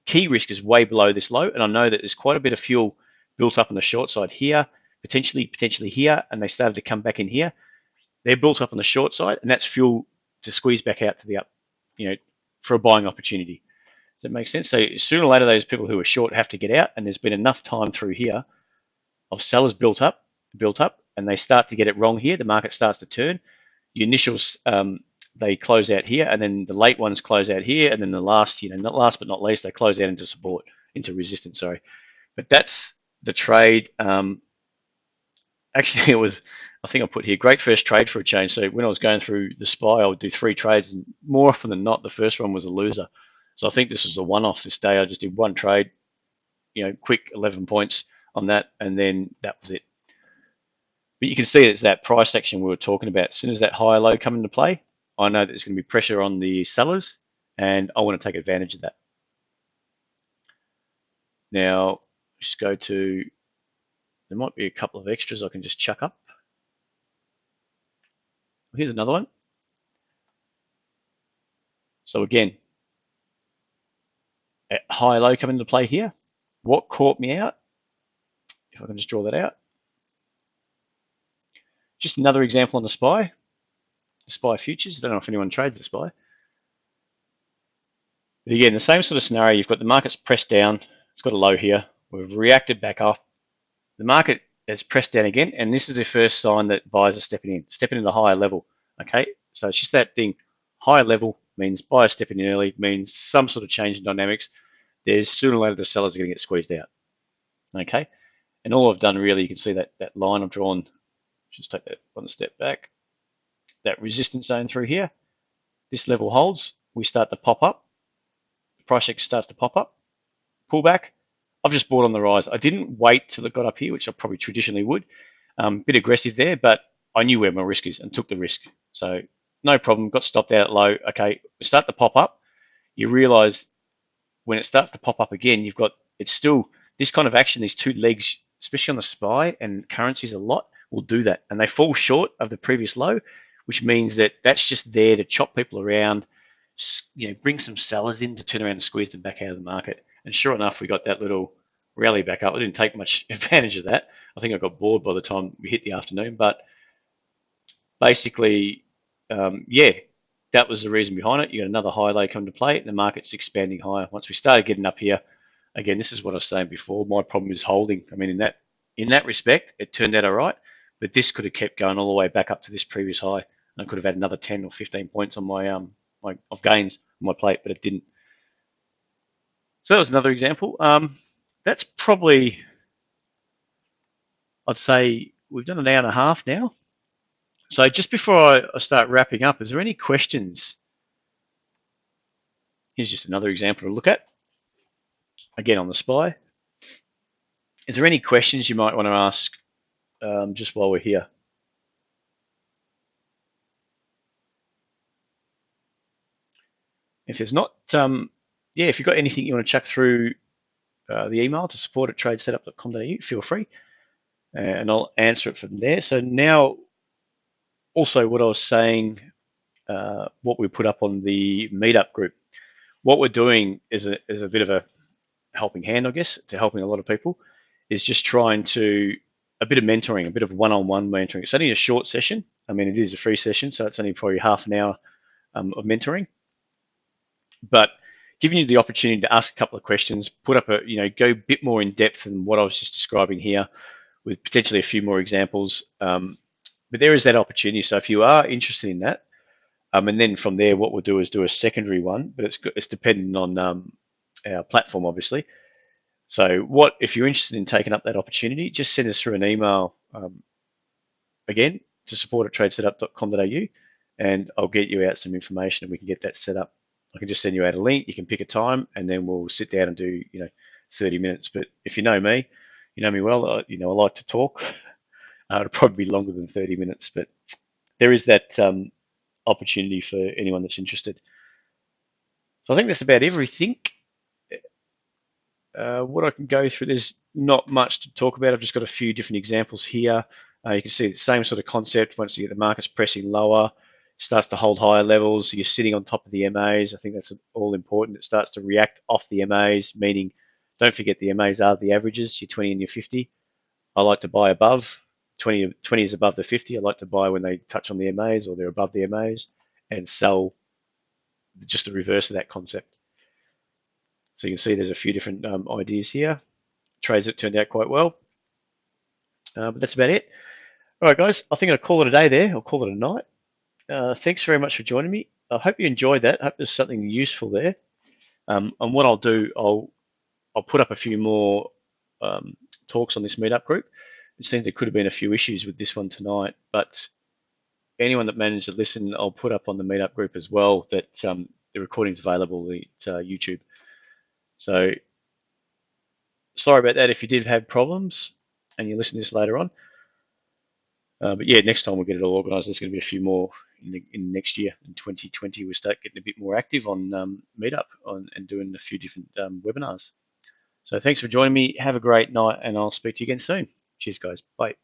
Speaker 1: key risk is way below this low, and I know that there's quite a bit of fuel built up on the short side here, potentially here, and they started to come back in here. They're built up on the short side, and that's fuel to squeeze back out to the up, for a buying opportunity. Does that make sense? So sooner or later, those people who are short have to get out, and there's been enough time through here of sellers built up, and they start to get it wrong here. The market starts to turn. Your initials, they close out here, and then the late ones close out here, and then the last, not last but not least, they close out into support, into resistance, sorry. But that's the trade. Actually, it was, I think I put here, great first trade for a change. So when I was going through the SPY, I would do 3 trades, and more often than not, the first one was a loser. So I think this was a one-off this day. I just did one trade, quick 11 points on that, and then that was it. But you can see it's that price action we were talking about. As soon as that higher low come into play, I know that there's going to be pressure on the sellers, and I want to take advantage of that. Now, just go to, there might be a couple of extras I can just chuck up. Here's another one. So again, high low coming into play here. What caught me out, if I can just draw that out, just another example on the SPY futures. I don't know if anyone trades the SPY. But again, the same sort of scenario. You've got the market's pressed down. It's got a low here. We've reacted back up. The market has pressed down again, and this is the first sign that buyers are stepping in the higher level. Okay, so it's just that thing. Higher level means buyers stepping in early, means some sort of change in dynamics. There's sooner or later the sellers are going to get squeezed out. Okay, and all I've done really, you can see that line I've drawn. Just take that one step back. That resistance zone through here. This level holds. We start to pop up. The price action starts to pop up. Pull back. I've just bought on the rise. I didn't wait till it got up here, which I probably traditionally would. Bit aggressive there, but I knew where my risk is and took the risk. So no problem. Got stopped out at low. Okay, we start to pop up. You realize when it starts to pop up again, it's still this kind of action. These two legs, especially on the SPY and currencies, a lot will do that, and they fall short of the previous low, which means that that's just there to chop people around, bring some sellers in to turn around and squeeze them back out of the market. And sure enough, we got that little rally back up. I didn't take much advantage of that. I think I got bored by the time we hit the afternoon. But basically, yeah, that was the reason behind it. You got another high low come to play, and the market's expanding higher. Once we started getting up here, again, this is what I was saying before. My problem is holding. I mean, in that respect, it turned out all right. But this could have kept going all the way back up to this previous high. I could have had another 10 or 15 points on my of gains on my plate, but it didn't. So that was another example. That's probably, I'd say we've done an hour and a half now. So just before I start wrapping up, is there any questions? Here's just another example to look at. Again, on the SPY. Is there any questions you might want to ask just while we're here? If there's not, yeah, if you've got anything you want to chuck through the email to support@tradesetup.com.au, feel free, and I'll answer it from there. So now, also what I was saying, what we put up on the meetup group, what we're doing is a bit of a helping hand, I guess, to helping a lot of people, is just trying to, a bit of mentoring, a bit of one-on-one mentoring. It's only a short session. I mean, it is a free session, so it's only probably half an hour of mentoring. But giving you the opportunity to ask a couple of questions, put up go a bit more in depth than what I was just describing here, with potentially a few more examples. But there is that opportunity. So if you are interested in that, and then from there, what we'll do is do a secondary one, but it's dependent on our platform, obviously. So if you're interested in taking up that opportunity, just send us through an email again to support@tradesetup.com.au, and I'll get you out some information and we can get that set up. I can just send you out a link. You can pick a time, and then we'll sit down and do 30 minutes. But if you know me well. I like to talk. It'll probably be longer than 30 minutes, but there is that opportunity for anyone that's interested. So I think that's about everything. What I can go through, there's not much to talk about. I've just got a few different examples here. You can see the same sort of concept. Once you get the markets pressing lower, starts to hold higher levels, you're sitting on top of the MAs. I think that's all important. It starts to react off the MAs, meaning don't forget the MAs are the averages, your 20 and your 50. I like to buy above. 20 is above the 50. I like to buy when they touch on the MAs or they're above the MAs, and sell just the reverse of that concept. So you can see there's a few different ideas here. Trades that turned out quite well. But that's about it. All right, guys, I think I'll call it a day there. I'll call it a night. Thanks very much for joining me. I hope you enjoyed that. I hope there's something useful there. And what I'll do, I'll put up a few more talks on this meetup group. It seems there could have been a few issues with this one tonight, but anyone that managed to listen, I'll put up on the meetup group as well that the recording's available at YouTube. So sorry about that if you did have problems and you listen to this later on. But yeah, next time we'll get it all organised. There's going to be a few more in next year. In 2020, we'll start getting a bit more active on Meetup and doing a few different webinars. So thanks for joining me. Have a great night, and I'll speak to you again soon. Cheers, guys. Bye.